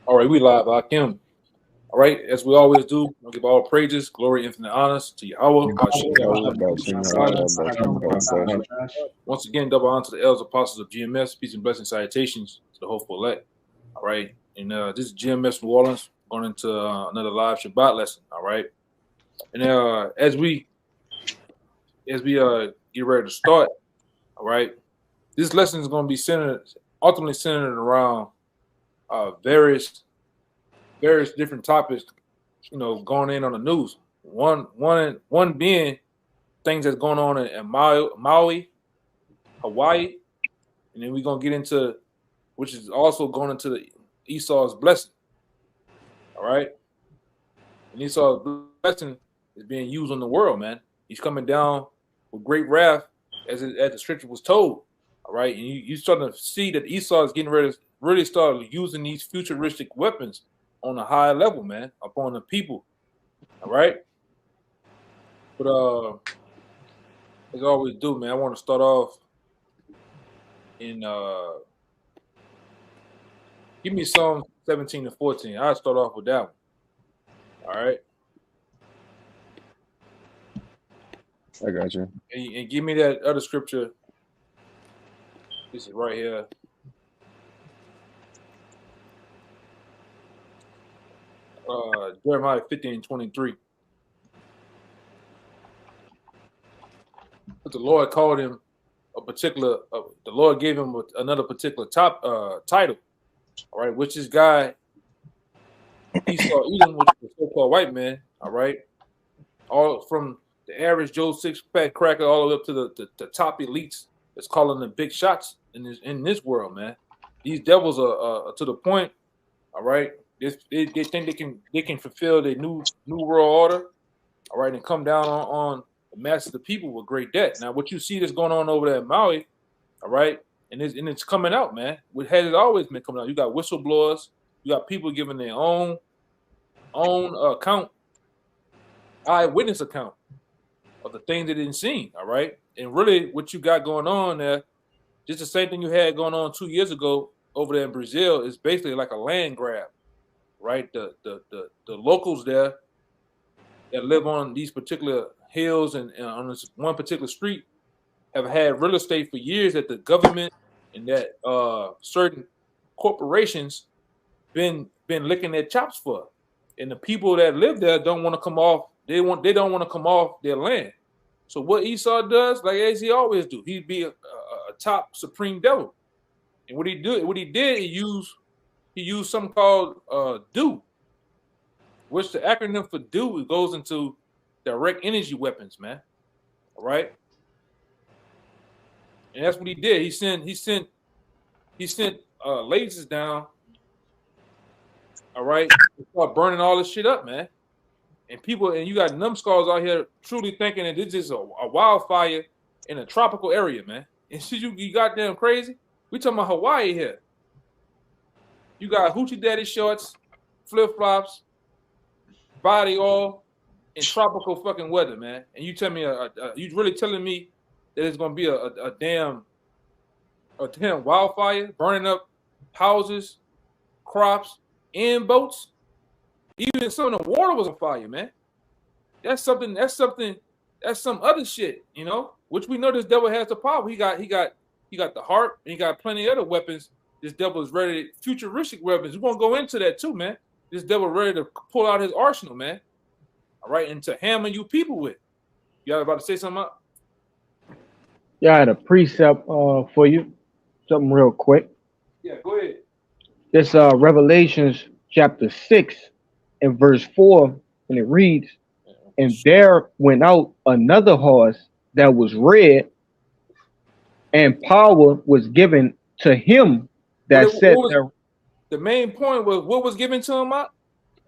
All right, we live, Akim. All right, as we always do, we'll give all praises, glory, infinite honors to Yahweh, Bashem Yahweh Yahweh, Bashim Yahweh Bashim Yahweh. once again, double honor to the elders, apostles of GMS, peace and blessings, salutations to the hopeful elect. All right, and this is GMS New Orleans, going into another live Shabbat lesson. All right, and as we get ready to start, all right, this lesson is going to be ultimately centered around various different topics, going in on the news. One being things that's going on in Maui, Hawaii, and then we're gonna get into which is also going into the Esau's blessing. All right, and Esau's blessing is being used on the world, man. He's coming down with great wrath, as the scripture was told. All right, and you starting to see that Esau is getting ready to really start using these futuristic weapons on a high level, man, upon the people. All right, but as I always do, man, I want to start off in give me Psalm 17 and 14. I'll start off with that one. All right. I got you. And give me that other scripture. This is right here. Jeremiah 15 and 23. But the Lord called him the Lord gave him another particular title, all right, which is guy Esau Edom, which is a so-called white man, all right, all from the average Joe six-pack cracker all the way up to the top elites that's calling the big shots in this world, man. These devils are to the point, all right. They think they can fulfill their new world order, all right, and come down on the masses of the people with great debt. Now, what you see that's going on over there in Maui, all right, and it's coming out, man. What has it always been coming out? You got whistleblowers, you got people giving their own account, eyewitness account of the things they didn't see, all right. And really, what you got going on there, just the same thing you had going on 2 years ago over there in Brazil, is basically like a land grab, right? The locals there that live on these particular hills and on this one particular street have had real estate for years that the government and that certain corporations been licking their chops for, and the people that live there don't want to come off. They don't want to come off their land. So what Esau does, like as he always do, he'd be a top supreme devil. And what he did, he used something called DO, which the acronym for DO, it goes into direct energy weapons, man. All right. And that's what he did. He sent lasers down. All right. To start burning all this shit up, man. And you got numbskulls out here truly thinking that this is a wildfire in a tropical area, man. And shit, you goddamn crazy. We talking about Hawaii here. You got hoochie daddy shorts, flip flops, body oil, in tropical fucking weather, man. And you tell me, you really telling me that it's gonna be a damn wildfire burning up houses, crops, and boats? Even some of the water was on fire, man. That's some other shit, which we know this devil has the power. He got the heart, and he got plenty of other weapons. This devil is ready, futuristic weapons. We're gonna go into that too, man. This devil ready to pull out his arsenal, man. All right, and to hammer you people with. Y'all about to say something up? Yeah, I had a precept for you, something real quick. Yeah, go ahead. This Revelations chapter 6 and verse 4, and it reads, "And there went out another horse that was red, and power was given to him that sat there." The main point was what was given to him, Mark?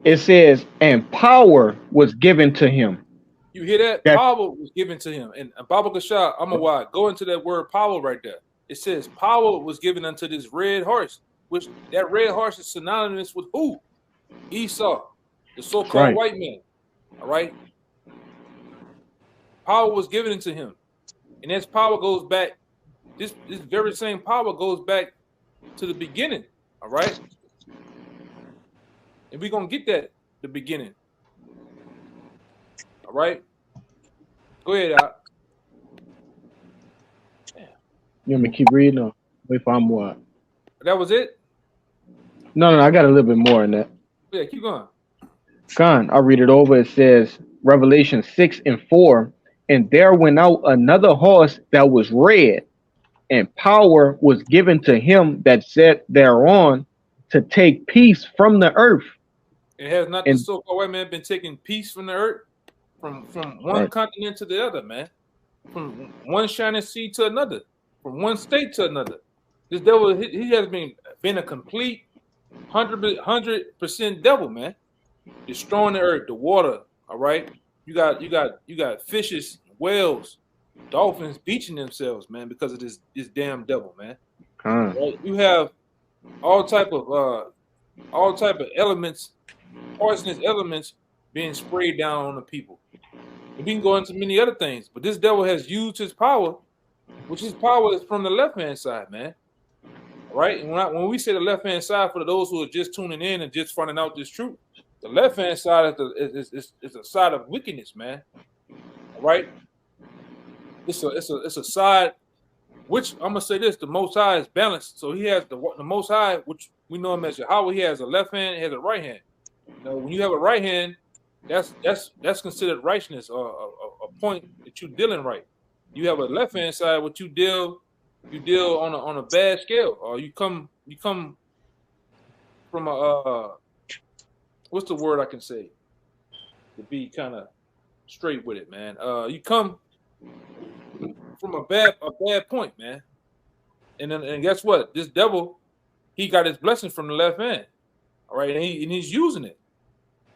It says, "And power was given to him." You hear that? Power was given to him. And Baba Kashah, I'm a why. Go into that word power right there. It says power was given unto this red horse, which that red horse is synonymous with who? Esau, the so-called white man. All right. Power was given into him. And this power goes back, this very same power goes back to the beginning. All right. And we're gonna get that the beginning. All right. Go ahead, Al. You want me to keep reading or wait for more? That was it? No, I got a little bit more in that. Yeah, keep going. Con, I'll read it over. It says, Revelation 6:4, and there went out another horse that was red, and power was given to him that sat thereon to take peace from the earth. It has not the so-called white man been taking peace from the earth, from one continent to the other, man, from one shining sea to another, from one state to another. This devil, he has been a complete 100% devil, man, destroying the earth, the water. All right, you got fishes, whales, dolphins beaching themselves, man, because of this damn devil, man. Right? You have all type of elements, poisonous elements being sprayed down on the people. And we can go into many other things, but this devil has used his power, which his power is from the left-hand side, man. All right? And when we say the left-hand side, for those who are just tuning in and just finding out this truth, the left-hand side is a side of wickedness, man. All right? It's a side which I'm gonna say this: the Most High is balanced. So he has the Most High, which we know him as Yahweh. He has a left hand, he has a right hand. You know, when you have a right hand, that's considered righteousness, or a point that you're dealing right. You have a left hand side, what you deal on a bad scale, or you come from a what's the word I can say to be kind of straight with it, man. You come from a bad point, man. And guess what? This devil, he got his blessing from the left hand. All right, and he's using it.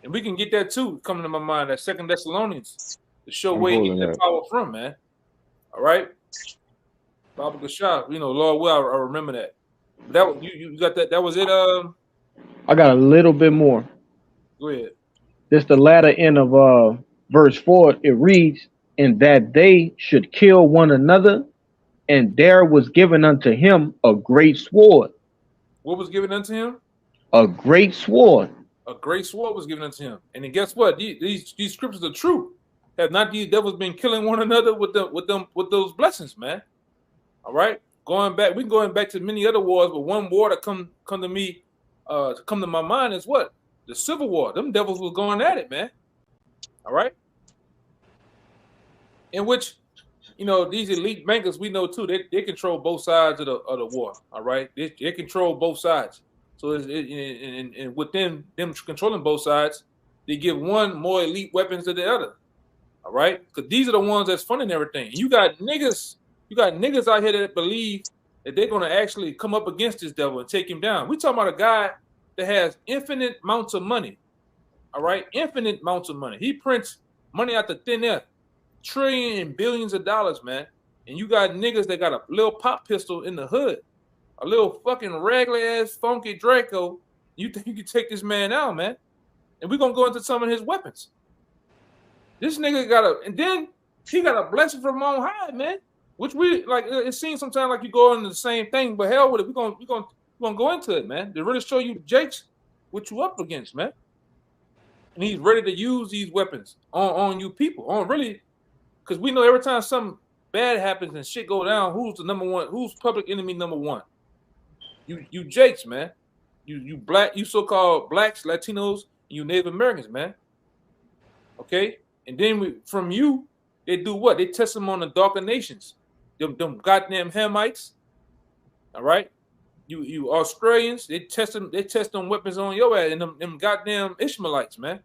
And we can get that too, coming to my mind, that 2 Thessalonians, to show where he gets that power from, man. All right. Baba Gashah, Lord will, I remember that. That you got that. That was it. I got a little bit more. Go ahead. This the latter end of verse 4. It reads, and that they should kill one another, and there was given unto him a great sword. What was given unto him? A great sword. A great sword was given unto him. And then guess what? These scriptures are true. Have not these devils been killing one another with those blessings, man? All right. Going back to many other wars, but one war that come to me, come to my mind is what? The Civil War. Them devils was going at it, man. All right. In which, these elite bankers, we know too, they control both sides of the war. All right, they control both sides. So and within them controlling both sides, they give one more elite weapons than the other. All right, because these are the ones that's funding everything. And you got niggas out here that believe that they're gonna actually come up against this devil and take him down. We talking about a guy that has infinite amounts of money. All right, infinite amounts of money. He prints money out the thin air. Trillions and billions of dollars, man. And you got niggas that got a little pop pistol in the hood, a little fucking regular ass funky Draco. You think you can take this man out, man? And we're gonna go into some of his weapons. This nigga and then he got a blessing from on high, man. Which we like. It seems sometimes like you go into the same thing, but hell with it. We're gonna go into it, man. To really show you Jake's what you up against, man. And he's ready to use these weapons on you people, on really. Because we know every time something bad happens and shit go down, who's the number one? Who's public enemy number one? You Jakes, man. You black, you so-called blacks, Latinos, you Native Americans, man. Okay? And then from you, they do what? They test them on the darker nations. Them goddamn Hamites. All right? You Australians, they test them weapons on your ass, and them goddamn Ishmaelites, man.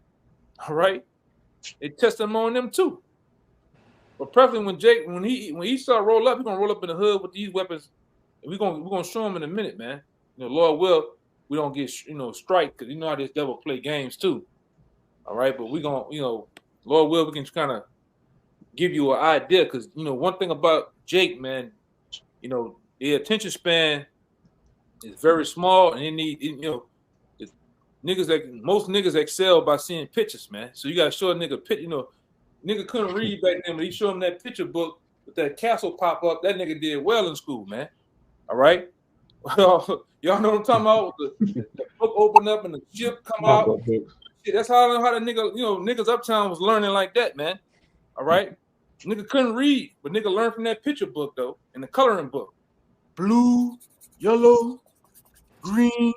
All right? They test them on them too. But preferably when he start roll up, he's gonna roll up in the hood with these weapons, and we're gonna show him in a minute, man. Lord will, we don't get strike, because you know how this devil play games too. All right, but we gonna Lord will, we can kind of give you an idea, because one thing about Jake, man, the attention span is very small, and they need most niggas excel by seeing pictures, man. So you gotta show a nigga picture, Nigga couldn't read back then, but he showed him that picture book with that castle pop up. That nigga did well in school, man. All right? Y'all know what I'm talking about? The book open up and the chip come Pop out. up books. Shit, that's how the nigga, niggas uptown was learning like that, man. All right. Nigga couldn't read, but nigga learned from that picture book though, and the coloring book. Blue, yellow, green,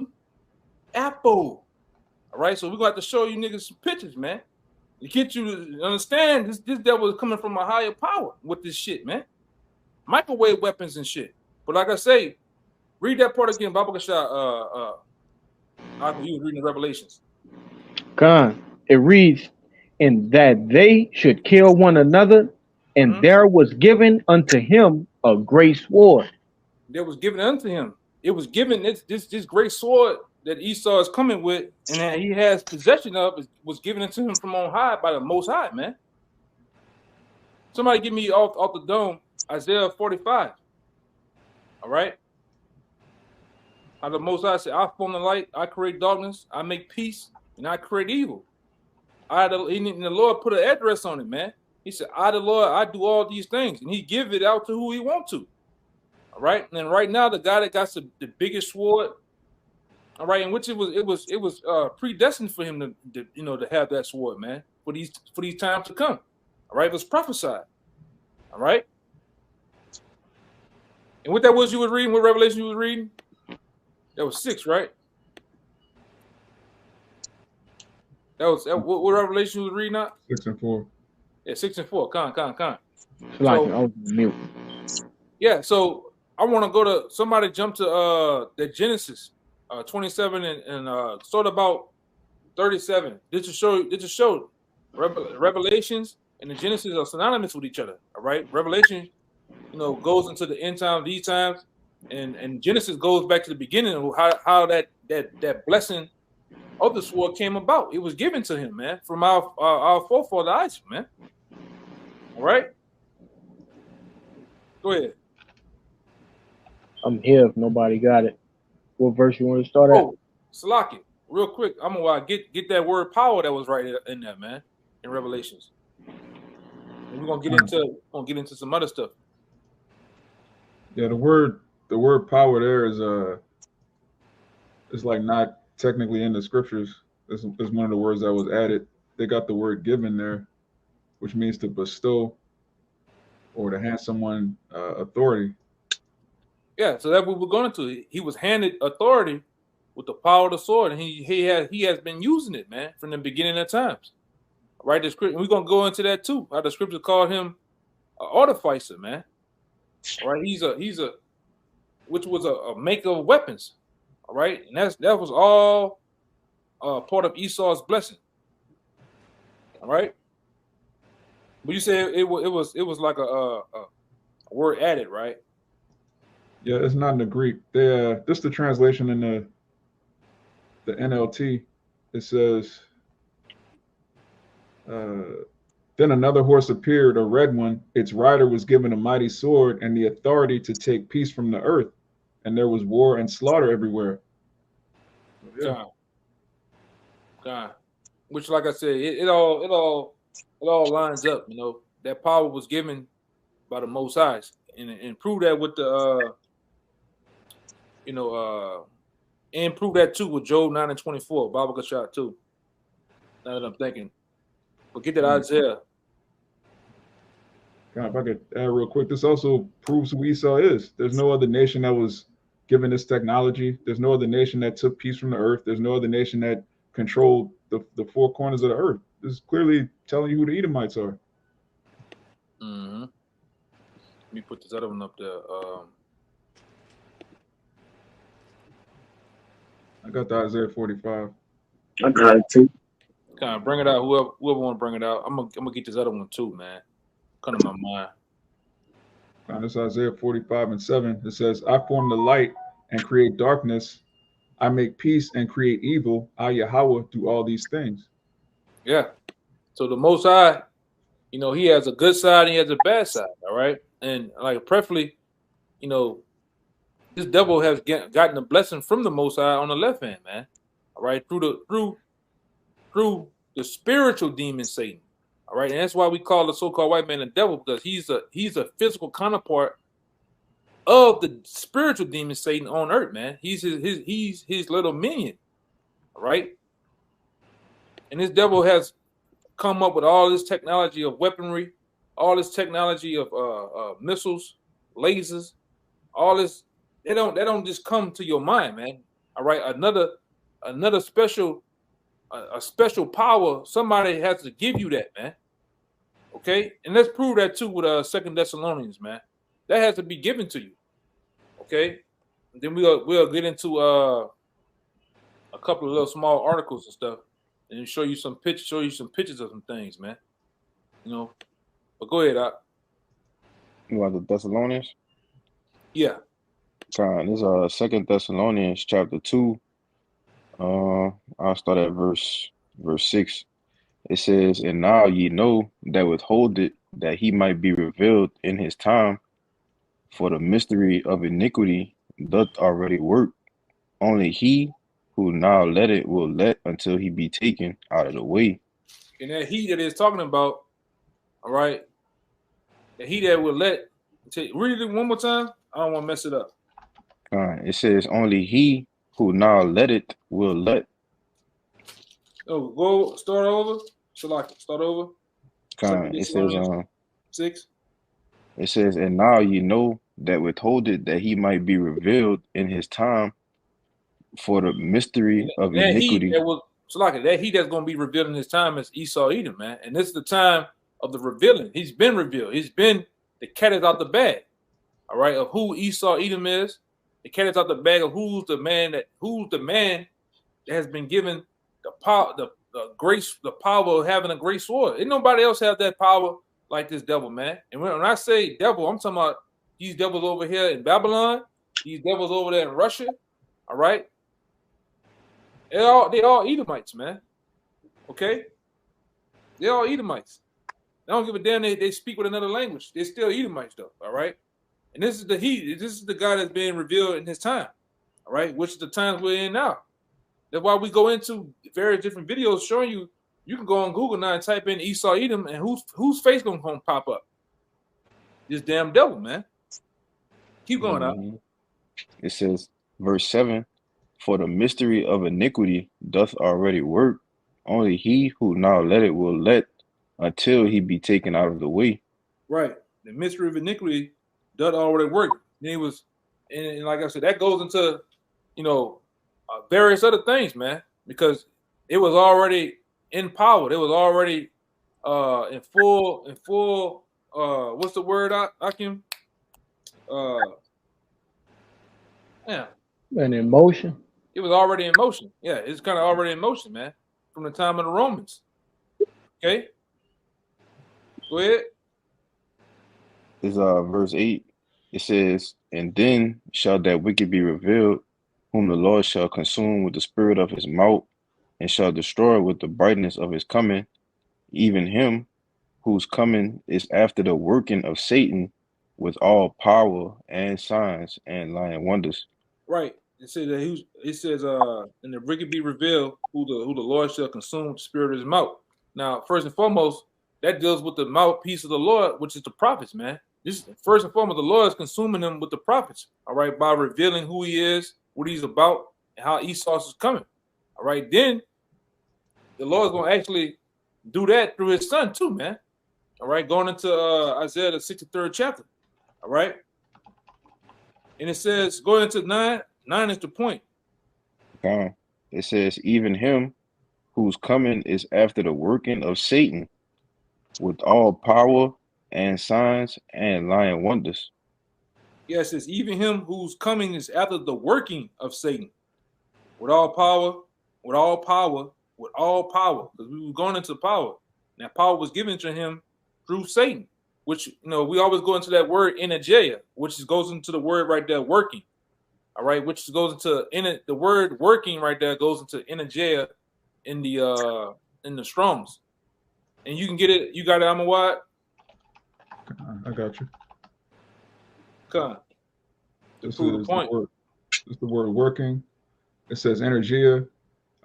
apple. All right, so we're gonna have to show you niggas some pictures, man, to get you to understand this devil is coming from a higher power with this shit, man. Microwave weapons and shit. But like I say, read that part again, Baba Kashah. You was reading the Revelations. Khan, it reads, and that they should kill one another, and there was given unto him a great sword. There was given unto him. It was given this great sword that Esau is coming with, and that he has possession of, was given unto him from on high by the Most High, man. Somebody give me off the dome Isaiah 45. All right. How the Most High said, I form the light, I create darkness, I make peace, and I create evil. And the Lord put an address on it, man. He said, I, the Lord, I do all these things. And he give it out to who he want to. All right. And then right now, the guy that got the biggest sword, all right, in which it was predestined for him to have that sword, man, for these times to come. All right. It was prophesied. All right. And what that was you were reading, what Revelation you was reading? That was 6, right? What Revelation was reading out? 6 and 4. Yeah, 6 and 4. Con. I was mute. Yeah, so I want to go to somebody jump to the Genesis 27 and start about 37. This to show Revelations and the Genesis are synonymous with each other. All right, Revelation, goes into the end time, these times, and Genesis goes back to the beginning of how that blessing of the sword came about. It was given to him, man, from our forefather Isaac, man. All right, go ahead. I'm here if nobody got it. What verse you want to start at? Oh, Salaki, real quick. I'm gonna get that word power that was right in there, man, in Revelations. And we're gonna get into some other stuff. Yeah, the word power there is like not technically in the scriptures. It's one of the words that was added. They got the word given there, which means to bestow or to hand someone authority. Yeah, so that's what we're going to. He was handed authority with the power of the sword, and he has been using it, man, from the beginning of times. Right, the script, and we're gonna go into that too. How the scripture called him an artificer, man. All right, which was a maker of weapons. All right, and that was all part of Esau's blessing. All right, but you said it was like a word added, right? Yeah, it's not in the Greek. This is the translation in the NLT. It says, then another horse appeared, a red one. Its rider was given a mighty sword and the authority to take peace from the earth. And there was war and slaughter everywhere. Yeah. God. Which, like I said, it all lines up. That power was given by the Most High, and prove that with the and prove that too with Job 9 and 24, Baba Kashah too. Now that I'm thinking, but get that Isaiah. God, if I could add real quick, this also proves who Esau is. There's no other nation that was given this technology. There's no other nation that took peace from the earth. There's no other nation that controlled the four corners of the earth. This is clearly telling you who the Edomites are. Mm-hmm. Let me put this other one up there. I got the Isaiah 45. I got it too. Kind of bring it out. Whoever want to bring it out, I'm gonna get this other one too, man. Come to my mind. This Isaiah 45 and 7. It says, I form the light and create darkness. I make peace and create evil. I, Yahweh, do all these things. Yeah. So the Most High, he has a good side and he has a bad side. All right. And like preferably, this devil has gotten a blessing from the Most High on the left hand, man. All right. Through the spiritual demon Satan. All right. And that's why we call the so-called white man the devil, because he's a physical counterpart of the spiritual demon Satan on earth, man. He's his little minion. All right. And this devil has come up with all this technology of weaponry, all this technology of missiles, lasers, all this. They don't just come to your mind, man. All right. Another special a special power. Somebody has to give you that, man. Okay. And let's prove that too with 2 Thessalonians, man. That has to be given to you. Okay. And then we'll get into a couple of little small articles and stuff, and show you some pictures of some things, man. You know, but go ahead, Doc. You want the Thessalonians? Yeah. This is 2 Thessalonians chapter 2. I'll start at verse 6. It says, "And now ye know that withhold it, that he might be revealed in his time, for the mystery of iniquity doth already work. Only he who now let it will let until he be taken out of the way." And that he that is talking about, all right, that he that will let. Read it one more time. I don't want to mess it up. It says, "Only he who now let it will let." Oh, go start over. Start over. It says, 6. It says, "And now ye know that withhold it, that he might be revealed in his time, for the mystery of iniquity." That he that's going to be revealed in his time is Esau Edom, man. And this is the time of the revealing. He's been revealed. The cat is out the bag. All right, of who Esau Edom is. The cat is out the bag of who's the man that has been given the power, the grace, the power of having a great sword. Ain't nobody else have that power like this devil, man. And when I say devil, I'm talking about these devils over here in Babylon, these devils over there in Russia. All right. They all Edomites, man. Okay? They're all Edomites. They don't give a damn they speak with another language. They're still Edomites, though. All right? And this is the guy that's being revealed in his time. All right? Which is the times we're in now. That's why we go into various different videos showing you. You can go on Google now and type in Esau Edom, and whose face gonna pop up? This damn devil, man. Keep going up. It says, verse 7, "For the mystery of iniquity doth already work. Only he who now let it will let until he be taken out of the way." Right. The mystery of iniquity doth already work. Then he was, and like I said, that goes into, various other things, man, because it was already in power. It was already in full. What's the word, Akim? Yeah. And in motion. It was already in motion. Yeah, it's kind of already in motion, man, from the time of the Romans. Okay. Go ahead. Is verse 8. It says, "And then shall that wicked be revealed, whom the Lord shall consume with the spirit of his mouth, and shall destroy with the brightness of his coming, even him whose coming is after the working of Satan, with all power and signs and lying wonders." Right. It says and the wicked be revealed, who the Lord shall consume with the spirit of his mouth. Now, first and foremost, that deals with the mouthpiece of the Lord, which is the prophets, man. This first and foremost, the Lord is consuming them with the prophets, all right, by revealing who he is, what he's about, and how Esau is coming. All right. Then the Lord's gonna actually do that through his son, too, man. All right, going into Isaiah the 63rd chapter. All right. And it says, going into 9 is the point. It says, "Even him whose coming is after the working of Satan, with all power and signs and lying wonders." Yes, it's even him whose coming is after the working of Satan, with all power, because we were going into power. And that power was given to him through Satan, which, we always go into that word energeia, which goes into the word right there, working. All right, which goes into the word working right there goes into energeia in the Strong's. And you can get it. You got it, Amawad? I got you. Come on. This is the word working. It says energia.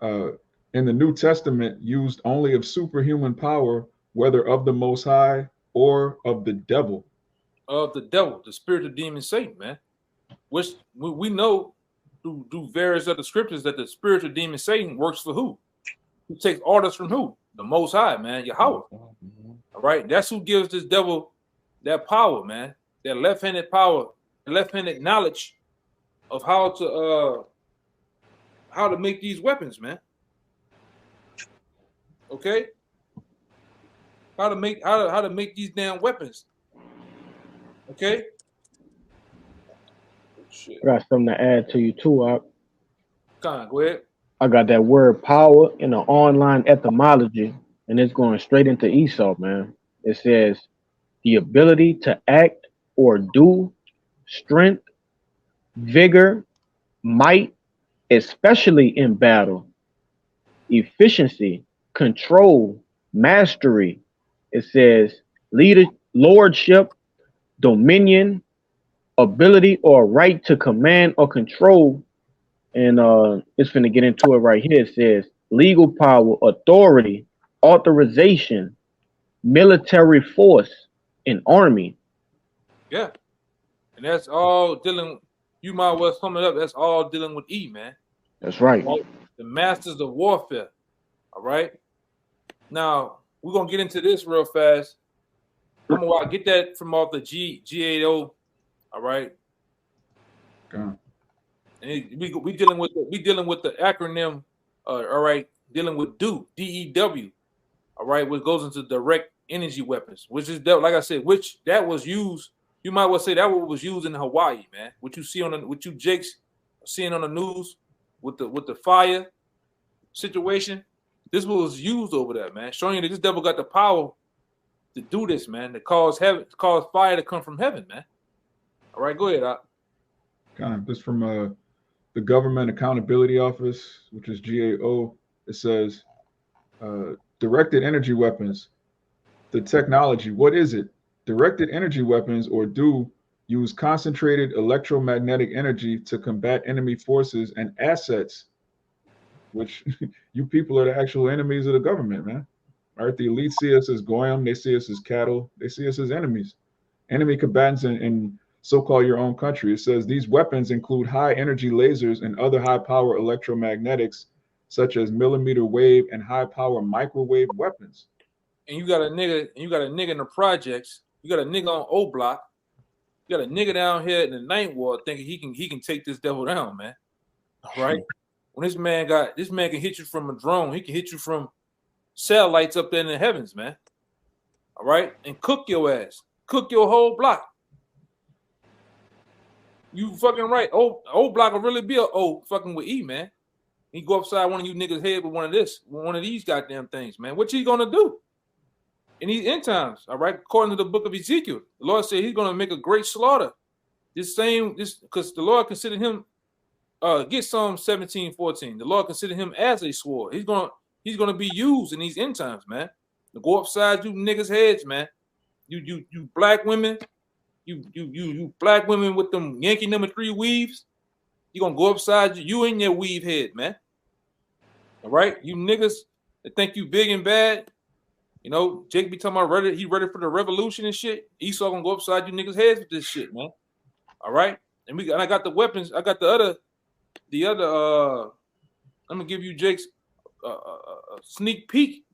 In the New Testament, used only of superhuman power, whether of the Most High or of the devil. Of the devil, the spirit of demon Satan, man. Which we know through various other scriptures that the spiritual demon Satan works for who? Who takes orders from who? The Most High, man, Yahweh. All right, that's who gives this devil that power, man. That left-handed power, left-handed knowledge of how to make these weapons, man. Okay, how to make these damn weapons. Okay. Shit. I got something to add to you too. Go ahead. I got that word power in the online etymology, and it's going straight into Esau, man. It says the ability to act or do, strength, vigor, might, especially in battle, efficiency, control, mastery. It says lordship, dominion, ability or right to command or control. And it's finna get into it right here. It says legal power, authority, authorization, military force, and army. Yeah. And that's all dealing, you might well sum it up, that's all dealing with E, man. That's right. The masters of warfare. All right. Now, we're going to get into this real fast. I'm going to get that from off the G80. All right. And we dealing with the acronym. All right, dealing with DEW. All right, which goes into direct energy weapons, which is like I said, which that was used. You might well say that was used in Hawaii, man. What you see what you Jakes seeing on the news with the fire situation. This was used over there, man, showing you that this devil got the power to do this, man, to cause fire to come from heaven, man. All right, go ahead, Doc. This from the Government Accountability Office, which is GAO. It says, directed energy weapons, the technology. What is it? Directed energy weapons, or do use concentrated electromagnetic energy to combat enemy forces and assets, which you people are the actual enemies of the government, man. All right, the elite see us as goyim, they see us as cattle, they see us as enemies. Enemy combatants in so-called your own country. It says these weapons include high energy lasers and other high power electromagnetics, such as millimeter wave and high power microwave weapons. And you got a nigga in the projects. You got a nigga on O Block. You got a nigga down here in the Ninth Ward thinking he can take this devil down, man. All right. When this man can hit you from a drone, he can hit you from satellites up there in the heavens, man. All right, and cook your ass, cook your whole block. You fucking right. Old Block will really be fucking with E, man. He go upside one of you niggas' head with one of these goddamn things, man. What you gonna do in these end times? All right, according to the book of Ezekiel, the Lord said He's gonna make a great slaughter. This because the Lord considered him. Get Psalm 17:14. The Lord considered him as a sword. He's gonna be used in these end times, man. To go upside you niggas' heads, man. You black women. You black women with them Yankee number 3 weaves, you gonna go upside you in your weave head, man. All right, you niggas that think you big and bad, you know, Jake be talking about he ready for the revolution and shit. Esau gonna go upside you niggas' heads with this shit, man. All right, and I got the weapons. I got the other. I'm gonna give you Jake's a sneak peek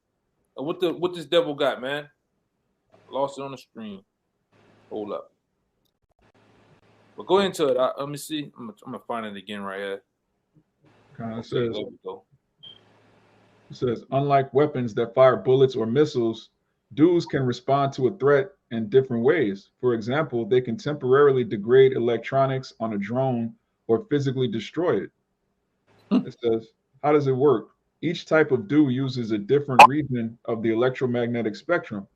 of what this devil got, man. Lost it on the screen. Hold up. But go into it. Let me see. I'm gonna find it again right here. It says, unlike weapons that fire bullets or missiles, dudes can respond to a threat in different ways. For example, they can temporarily degrade electronics on a drone or physically destroy it. It says, how does it work? Each type of DO uses a different region of the electromagnetic spectrum.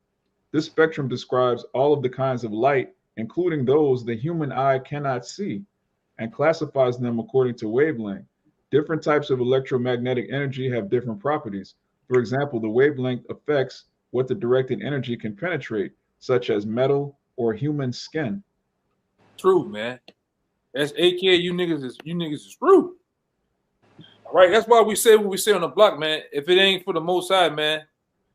This spectrum describes all of the kinds of light, including those the human eye cannot see, and classifies them according to wavelength. Different types of electromagnetic energy have different properties. For example, the wavelength affects what the directed energy can penetrate, such as metal or human skin. True, man. That's AKA you niggas is true. All right, that's why we say what we say on the block, man. If it ain't for the Most High, man,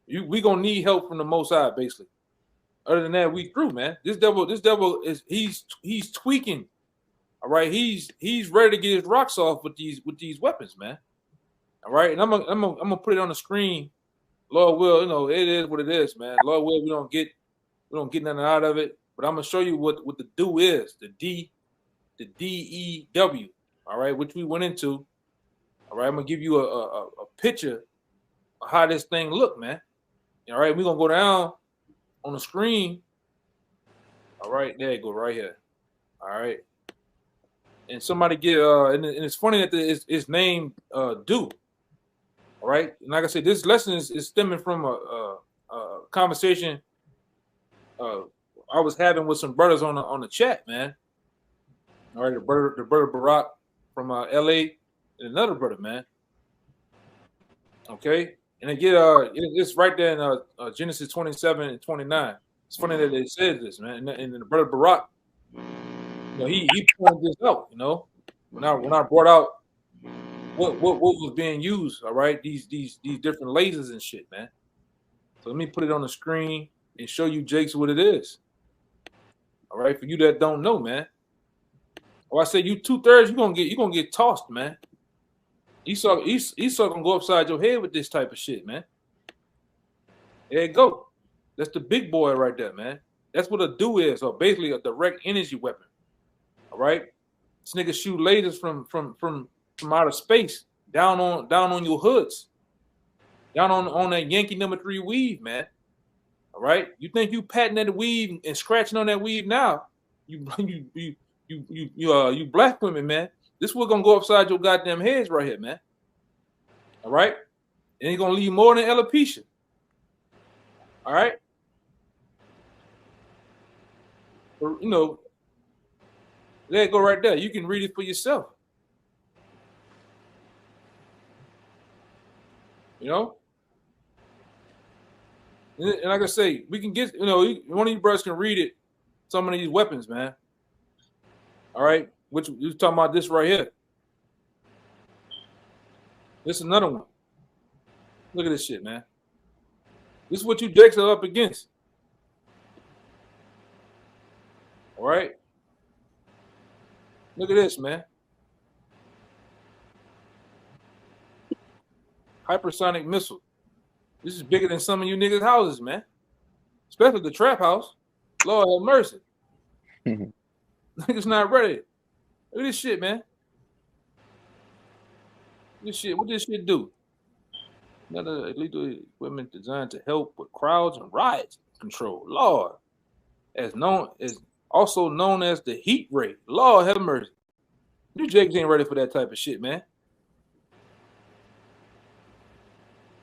we gonna need help from the Most High, basically. Other than that, we through, man. This devil is he's tweaking All right, he's ready to get his rocks off with these weapons, man. All right, and I'm gonna put it on the screen. Lord will, you know, it is what it is, man. Lord will, we don't get nothing out of it. But I'm gonna show you what the do is, the DEW. All right, which we went into. All right, I'm gonna give you a picture of how this thing look, man. All right, we're gonna go down on the screen. All right, there you go, right here. All right. And somebody get and it's funny that it's named do. All right. And like I said, this lesson is stemming from a conversation I was having with some brothers on the chat, man. All right, the brother Barack from LA and another brother, man. Okay. And again, it's right there in Genesis 27 and 29. It's funny that they said this, man. And the brother Barack, you know, he pointed this out, you know, when I brought out what was being used, all right, these different lasers and shit, man. So let me put it on the screen and show you, Jakes, what it is. All right, for you that don't know, man. Well, I say you 2/3, you're gonna get tossed, man. Esau gonna go upside your head with this type of shit, man. There you go. That's the big boy right there, man. That's what a do is, or basically a direct energy weapon. All right, this nigga shoot lasers from outer space down on your hoods, down on that Yankee #3 weave, man. All right, you think you patting that weave and scratching on that weave now? You black women, man. This was gonna go upside your goddamn heads right here, man. All right, and it's gonna leave more than alopecia. All right, or, you know, there it go right there. You can read it for yourself. You know, and like I say, we can get, you know, one of you brothers can read it. Some of these weapons, man. All right, which you talking about this right here. This is another one. Look at this shit, man. This is what you Jakes are up against. All right. Look at this, man. Hypersonic missile. This is bigger than some of you niggas' houses, man. Especially the trap house. Lord have mercy. Niggas not ready. Look at this shit, man. This shit, what this shit do? Another lethal equipment designed to help with crowds and riot control. Lord, also known as the heat ray. Lord have mercy. You Jakes ain't ready for that type of shit, man.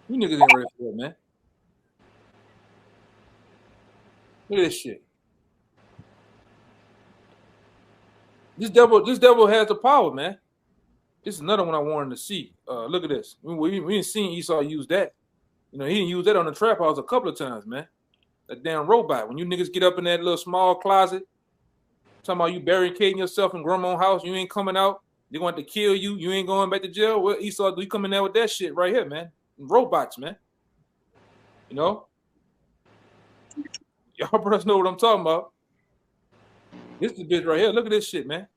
You niggas ain't ready for that, man. Look at this shit. This devil has the power, man. This is another one I wanted to see. Look at this. We didn't see Esau use that. You know, he didn't use that on the trap house a couple of times, man. That damn robot. When you niggas get up in that little small closet, talking about you barricading yourself in grandma's house, you ain't coming out. They're going to kill you. You ain't going back to jail. Well, Esau, you coming there with that shit right here, man. Robots, man. You know? Y'all brothers know what I'm talking about. This is the bitch right here. Look at this shit, man.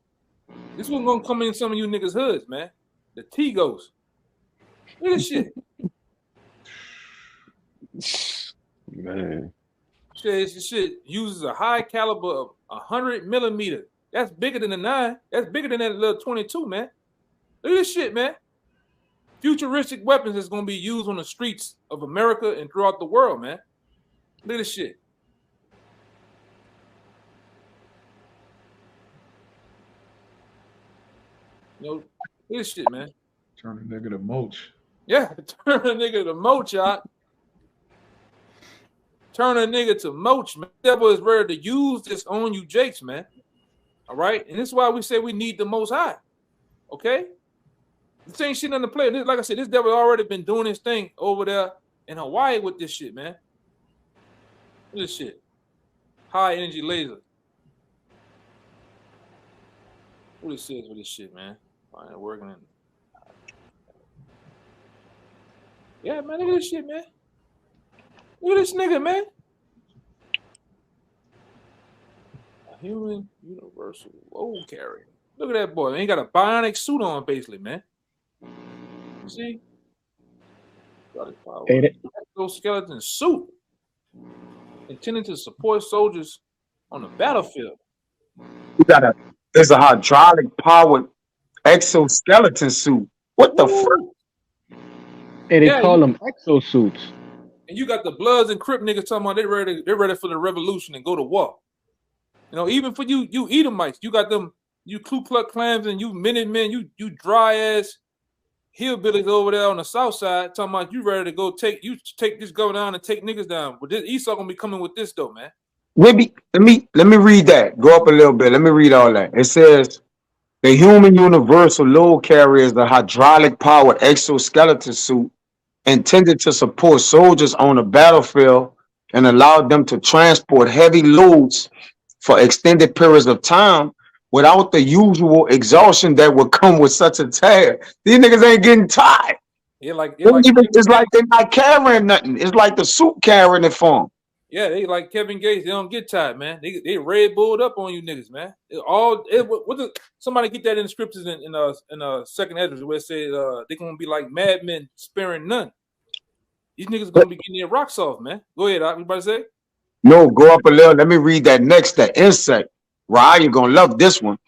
This one's gonna come in some of you niggas' hoods, man. The T-Ghost. Look at this shit. Man. This shit uses a high caliber of 100 millimeter. That's bigger than the 9. That's bigger than that little 22, man. Look at this shit, man. Futuristic weapons is gonna be used on the streets of America and throughout the world, man. Look at this shit. You know, look at this shit, man. Turn a nigga to mulch. Yeah, turn a nigga to mulch, y'all. Turn a nigga to mulch, man. The devil is ready to use this on you Jakes, man. All right? And this is why we say we need the Most High. Okay? This ain't shit on the play. Like I said, this devil already been doing his thing over there in Hawaii with this shit, man. Look at this shit. High energy laser. What it says with this shit, man. I ain't working in. Yeah, man, look at this shit, man. Look at this nigga, man. A human universal load carrier. Look at that boy. Man. He got a bionic suit on, basically, man. You see? Exoskeleton suit intended to support soldiers on the battlefield. It's a hydraulic powered exoskeleton suit. What the fuck? And they call them exosuits. And you got the Bloods and Crip niggas talking about they're ready for the revolution and go to war. You know, even for you Edomites, you got them, you Ku Klux Klans and you Minutemen, you dry ass hillbillies over there on the south side talking about you ready to go take this governor down and take niggas down. But this Esau gonna be coming with this though, man. Let me read that. Go up a little bit. Let me read all that. It says the human universal load carrier is the hydraulic powered exoskeleton suit intended to support soldiers on the battlefield and allow them to transport heavy loads for extended periods of time without the usual exhaustion that would come with such a task. These niggas ain't getting tired. It's like they're not carrying nothing. It's like the suit carrying it for them. Yeah, they like Kevin Gates. They don't get tired, man. They Red Bulled up on you niggas, man. Somebody get that in the scriptures in Second Ezra where it says they're gonna be like madmen sparing none. These niggas gonna be getting their rocks off, man. Go ahead, everybody say. No, go up a little. Let me read that next. That insect. Right, you're gonna love this one.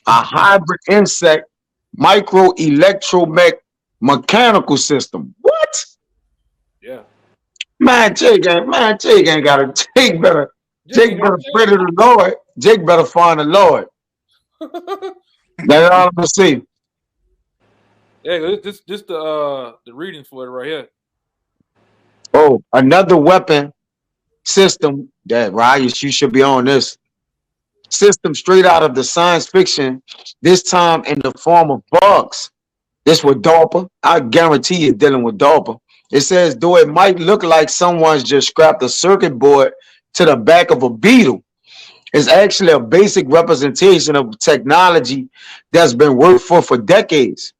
A hybrid insect micro mechanical system. What? Yeah. Man, Jake better pray to the Lord. Jake better find the Lord. That's all I'm gonna say. Yeah, this the reading for it right here. Oh, another weapon system that Ryan, you should be on this system straight out of the science fiction, this time in the form of bugs. This with DARPA. I guarantee you dealing with DARPA. It says, though it might look like someone's just strapped a circuit board to the back of a beetle, it's actually a basic representation of technology that's been worked for decades.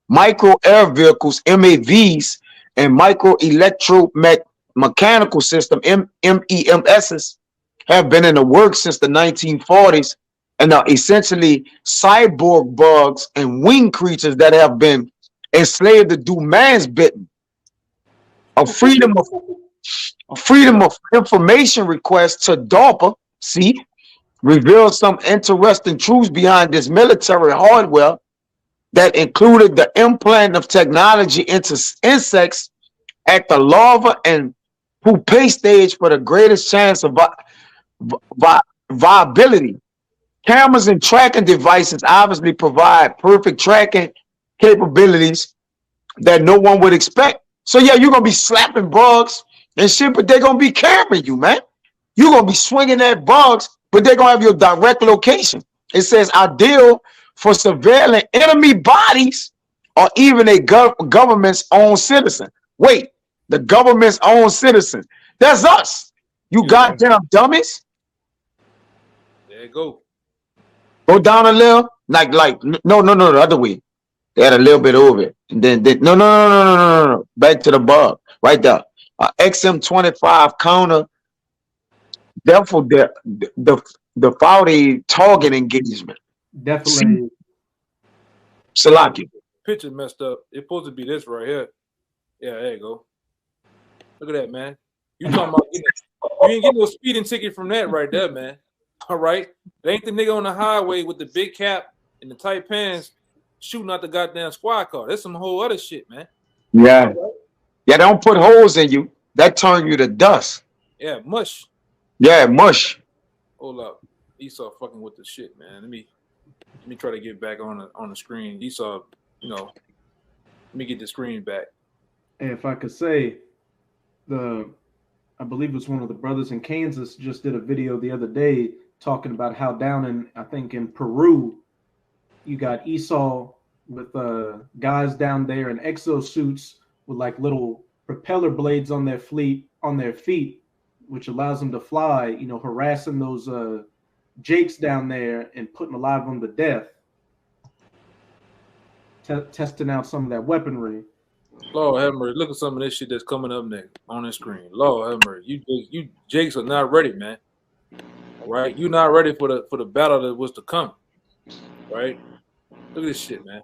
Micro air vehicles, MAVs, and micro mechanical system, MEMSs, have been in the works since the 1940s and are essentially cyborg bugs and wing creatures that have been enslaved to do man's bidding. A freedom of information request to DARPA, reveals some interesting truths behind this military hardware that included the implant of technology into insects at the larva and pupae stage for the greatest chance of viability. Cameras and tracking devices obviously provide perfect tracking capabilities that no one would expect. So yeah, you're gonna be slapping bugs and shit, but they're gonna be carrying you, man. You're gonna be swinging at bugs, but they're gonna have your direct location. It says ideal for surveilling enemy bodies or even a government's own citizen. Wait, the government's own citizen. That's us. You goddamn dummies. There you go. Go down a little, like no, the other way. They had a little bit over it, and then no, back to the bug right there. XM25 counter. Therefore, the faulty target engagement. Definitely. Salaki. Picture messed up. It's supposed to be this right here. Yeah, there you go. Look at that, man. You talking about you ain't getting no speeding ticket from that right there, man. All right, it ain't the nigga on the highway with the big cap and the tight pants shooting out the goddamn squad car. That's some whole other shit, man. Yeah, right? Yeah. Don't put holes in you. That turn you to dust. Yeah, mush. Yeah, mush. Hold up, Esau fucking with the shit, man. Let me try to get back on the screen. Esau, let me get the screen back. And if I could say, I believe it was one of the brothers in Kansas just did a video the other day talking about how down in Peru, you got Esau with guys down there in exosuits with like little propeller blades on their feet, which allows them to fly, harassing those jakes down there and putting a lot of them to death, testing out some of that weaponry. Lord have mercy. Look at some of this shit that's coming up next on the screen. Lord have mercy. You jakes are not ready, man. All right, you're not ready for the battle that was to come. Right? Look at this shit, man.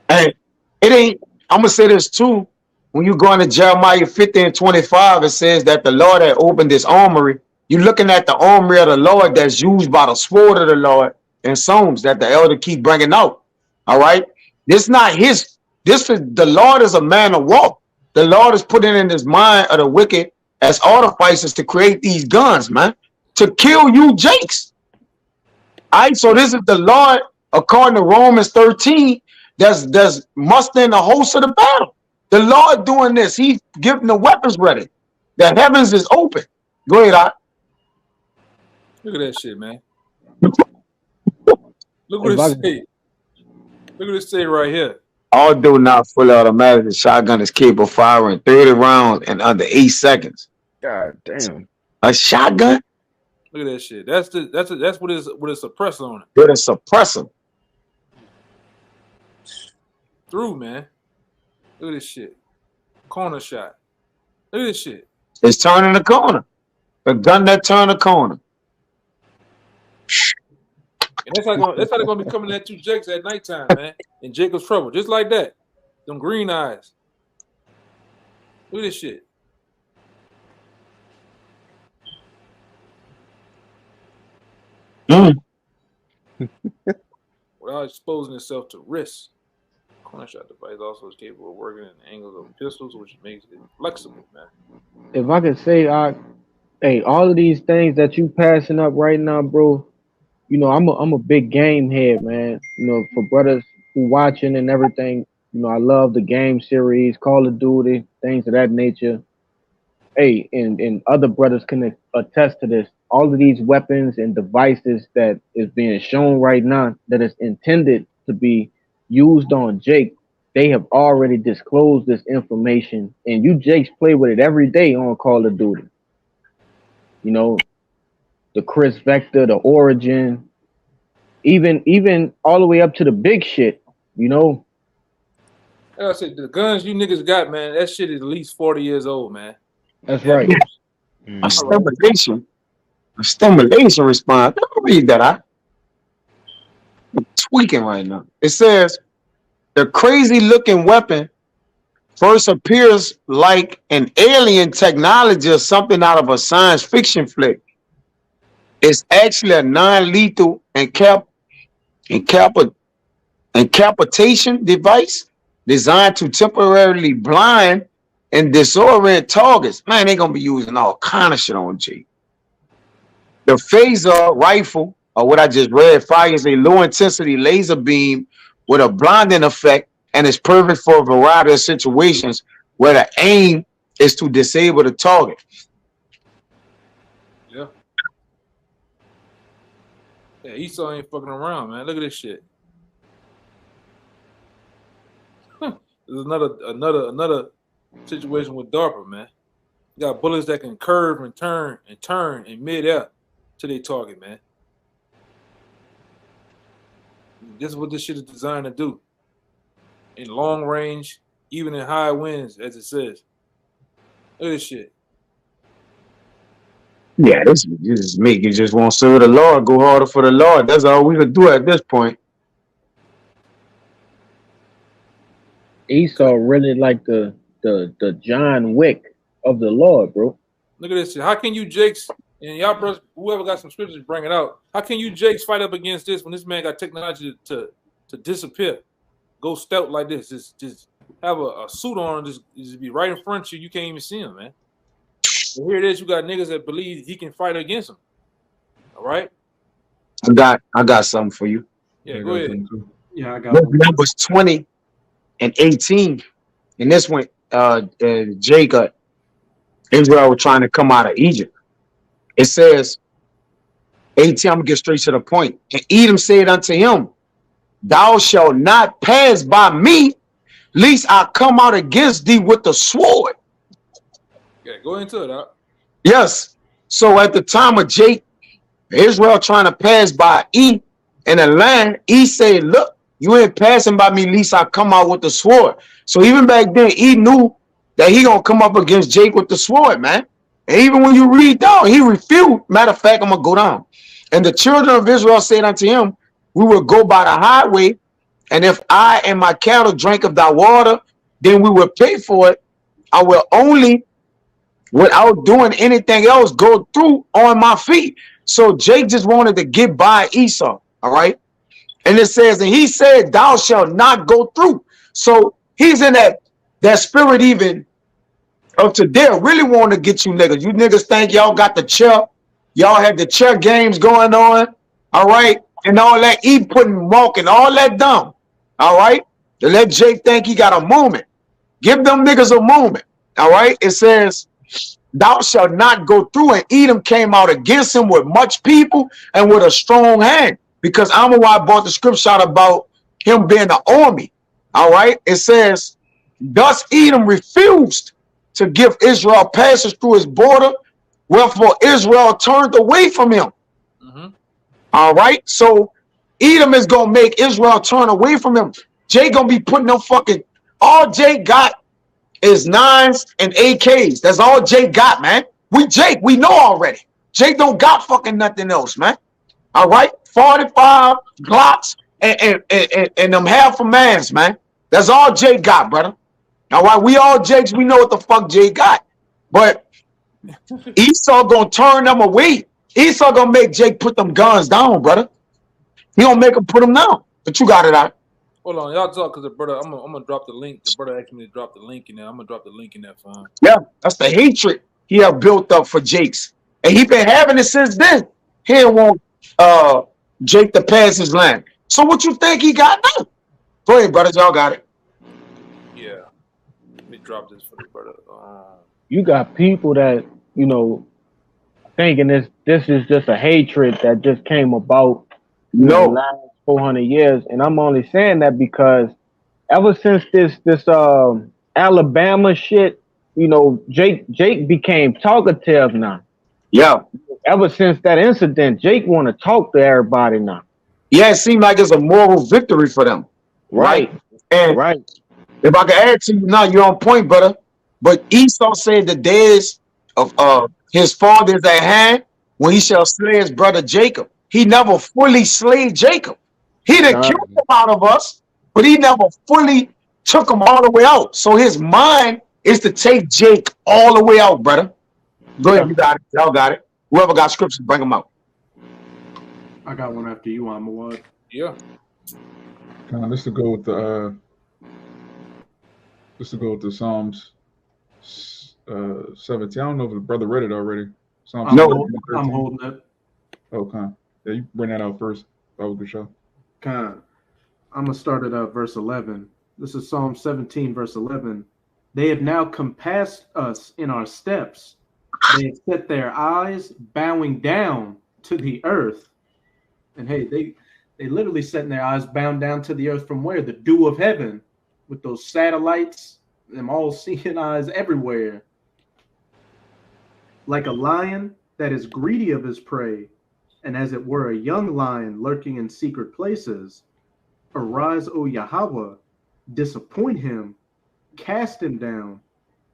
And it ain't, I'm gonna say this too. When you go into Jeremiah 50 and 25, it says that the Lord had opened this armory. You're looking at the armory of the Lord that's used by the sword of the Lord in Psalms that the elder keep bringing out. All right. This not his, this is the Lord is a man of war. The Lord is putting in his mind of the wicked as artificers to create these guns, man, to kill you jakes. All right. So this is the Lord, according to Romans 13, that's mustering the host of the battle. The Lord doing this. He's getting the weapons ready. The heavens is open. Go ahead, Art. Look at that shit, man. Look what it say. Look at it say right here. Although not fully automatic, the shotgun is capable of firing 30 rounds in under 8 seconds. God damn. A shotgun? Look at that shit. That's what is with a suppressor on it. With a suppressor. Through, man. Look at this shit. Corner shot. Look at this shit. It's turning the corner. The gun that turned the corner. And that's how they're gonna be coming at you Jakes at nighttime, man. In Jacob's trouble. Just like that. Them green eyes. Look at this shit. Without exposing itself to risk. Corner shot device also is capable of working in the angles of pistols, which makes it flexible, man. If I could say, hey, all of these things that you passing up right now, bro. You know, I'm a big game head, man. You know, for brothers who watching and everything. You know, I love the game series, Call of Duty, things of that nature. Hey, and other brothers can attest to this. All of these weapons and devices that is being shown right now that is intended to be used on Jake, they have already disclosed this information, and you Jakes play with it every day on Call of Duty. You know, the Chris Vector, the Origin, even all the way up to the big shit, you know. Like I said, the guns you niggas got, man, that shit is at least 40 years old, man. That's right. A stimulation. A stimulation response. Don't read that out. I'm tweaking right now. It says the crazy looking weapon first appears like an alien technology or something out of a science fiction flick. It's actually a non-lethal incapacitation device designed to temporarily blind and disorient targets. Man, they're gonna be using all kind of shit on G. The phaser rifle, or what I just read, fires a low-intensity laser beam with a blinding effect and is perfect for a variety of situations where the aim is to disable the target. Yeah. Yeah, Esau ain't fucking around, man. Look at this shit. There's another situation with DARPA, man. You got bullets that can curve and turn in midair to their target, man. This is what this shit is designed to do. In long range, even in high winds, as it says. Look at this shit. Yeah, this is make you just want to serve the Lord, go harder for the Lord. That's all we could do at this point. Esau really like the John Wick of the Lord, bro. Look at this shit. How can you Jakes and y'all brothers, whoever got some scriptures, bring it out? How can you Jakes fight up against this when this man got technology to disappear? Go stealth like this. Just have a suit on, just be right in front of you. You can't even see him, man. But here it is. You got niggas that believe he can fight against him. All right. I got something for you. Yeah, go ahead. Yeah, I got one. Numbers 20 and 18. And this one, Jacob, Israel was trying to come out of Egypt. It says, 18, I'm gonna get straight to the point. And Edom said unto him, thou shalt not pass by me, lest I come out against thee with the sword. Yeah, go into it, huh? Yes. So at the time of Jake, Israel trying to pass by E in the land, E said, look, you ain't passing by me, lest I come out with the sword. So even back then, E knew that he gonna come up against Jake with the sword, man. And even when you read down, he refused. Matter of fact, I'm gonna go down. And the children of Israel said unto him, we will go by the highway, and if I and my cattle drink of thy water, then we will pay for it. I will only, without doing anything else, go through on my feet. So Jake just wanted to get by Esau, all right? And it says, and he said, thou shalt not go through. So he's in that spirit even of today, really want to get you niggas. You niggas think y'all got the chair. Y'all had the chair games going on, all right? And all that, walking, all that dumb, all right? To let Jake think he got a moment. Give them niggas a moment, all right? It says, thou shalt not go through, and Edom came out against him with much people and with a strong hand, because Amawai brought the scripture out about him being an army, all right? It says, thus Edom refused to give Israel passage through his border, wherefore Israel turned away from him. All right, so Edom is gonna make Israel turn away from him. Jay gonna be putting them fucking, all Jay got is 9s and AKs. That's all Jay got, man. We know already. Jay don't got fucking nothing else, man. All right, 45 Glocks and them half a mans, man. That's all Jay got, brother. All right, we all Jakes, we know what the fuck Jay got. But Esau gonna turn them away. Esau gonna make Jake put them guns down, brother. He gonna make him put them down. But you got it out. Hold on, y'all talk, because the brother, I'm gonna drop the link. The brother asked me to drop the link in there. I'm gonna drop the link in there for him. Yeah, that's the hatred he have built up for Jakes. And he been having it since then. He didn't want Jake to pass his land. So what you think he got now? Go ahead, brothers, y'all got it. Yeah. Let me drop this for the brother. You got people that, you know, thinking this is just a hatred that just came about in the last 400 years. And I'm only saying that because ever since this Alabama shit, you know, Jake became talkative now. Yeah. Ever since that incident, Jake want to talk to everybody now. Yeah, it seemed like it's a moral victory for them. Right. And if I can add to you now, you're on point, brother. But Esau said the days of his father is at hand when he shall slay his brother Jacob. He never fully slayed Jacob. He done killed him out of us, but he never fully took him all the way out. So his mind is to take Jake all the way out, brother. Go ahead, you got it. Y'all got it. Whoever got scriptures, bring them out. I got one after you, Amawad. Yeah. This to go with the Psalms 17. I don't know if the brother read it already. I'm holding it. Okay. Yeah, you bring that out first. That was a good show. I'm gonna start it at verse 11. This is Psalm 17, verse 11. They have now compassed us in our steps. They have set their eyes bowing down to the earth. And hey, they literally setting their eyes bound down to the earth from where? The dew of heaven, with those satellites, them all seeing eyes everywhere. Like a lion that is greedy of his prey, and as it were a young lion lurking in secret places. Arise, O Yahweh, disappoint him, cast him down,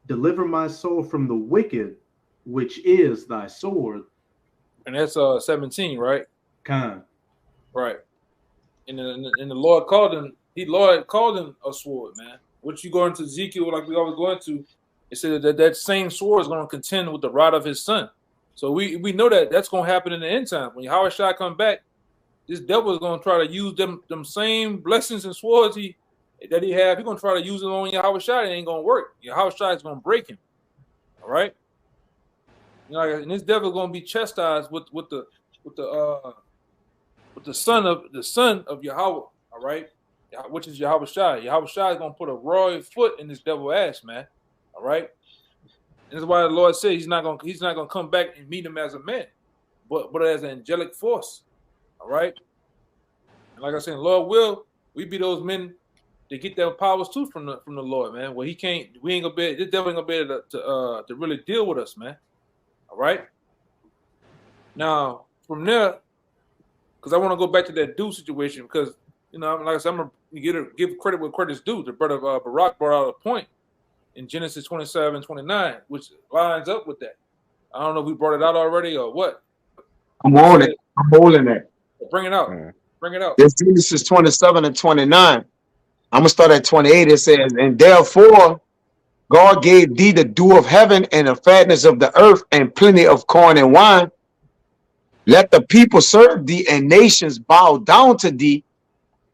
deliver my soul from the wicked, which is thy sword. And that's 17, right? Right. And the Lord called him. Lord called him a sword, man. What you go into Ezekiel, like we always go into, it said that same sword is going to contend with the rod of his son. So we know that that's going to happen in the end time. When Yahweh Shai come back, this devil is going to try to use them same blessings and swords that he have. He's going to try to use it on Yahweh Shai. It ain't going to work. Yahweh Shai is going to break him. All right. You know, and this devil is going to be chastised with the son of Yahweh. All right, which is Yahweh Shai. Yahweh Shai is going to put a royal foot in this devil's ass, man. All right. And that's why the Lord said he's not going to come back and meet him as a man, but as an angelic force. All right. And like I said, Lord will, we be those men that get their powers too from the Lord, man. Well, this devil ain't gonna be able to really deal with us, man. All right. Now from there, because I want to go back to that dew situation, because like I said, I'm gonna give credit where credit's due. The brother Barak brought out a point in Genesis 27:29, which lines up with that. I don't know if we brought it out already or what. I'm holding it. Bring it out. Bring it out. It's Genesis 27 and 29. I'm gonna start at 28. It says, and therefore God gave thee the dew of heaven and the fatness of the earth and plenty of corn and wine. Let the people serve thee and nations bow down to thee.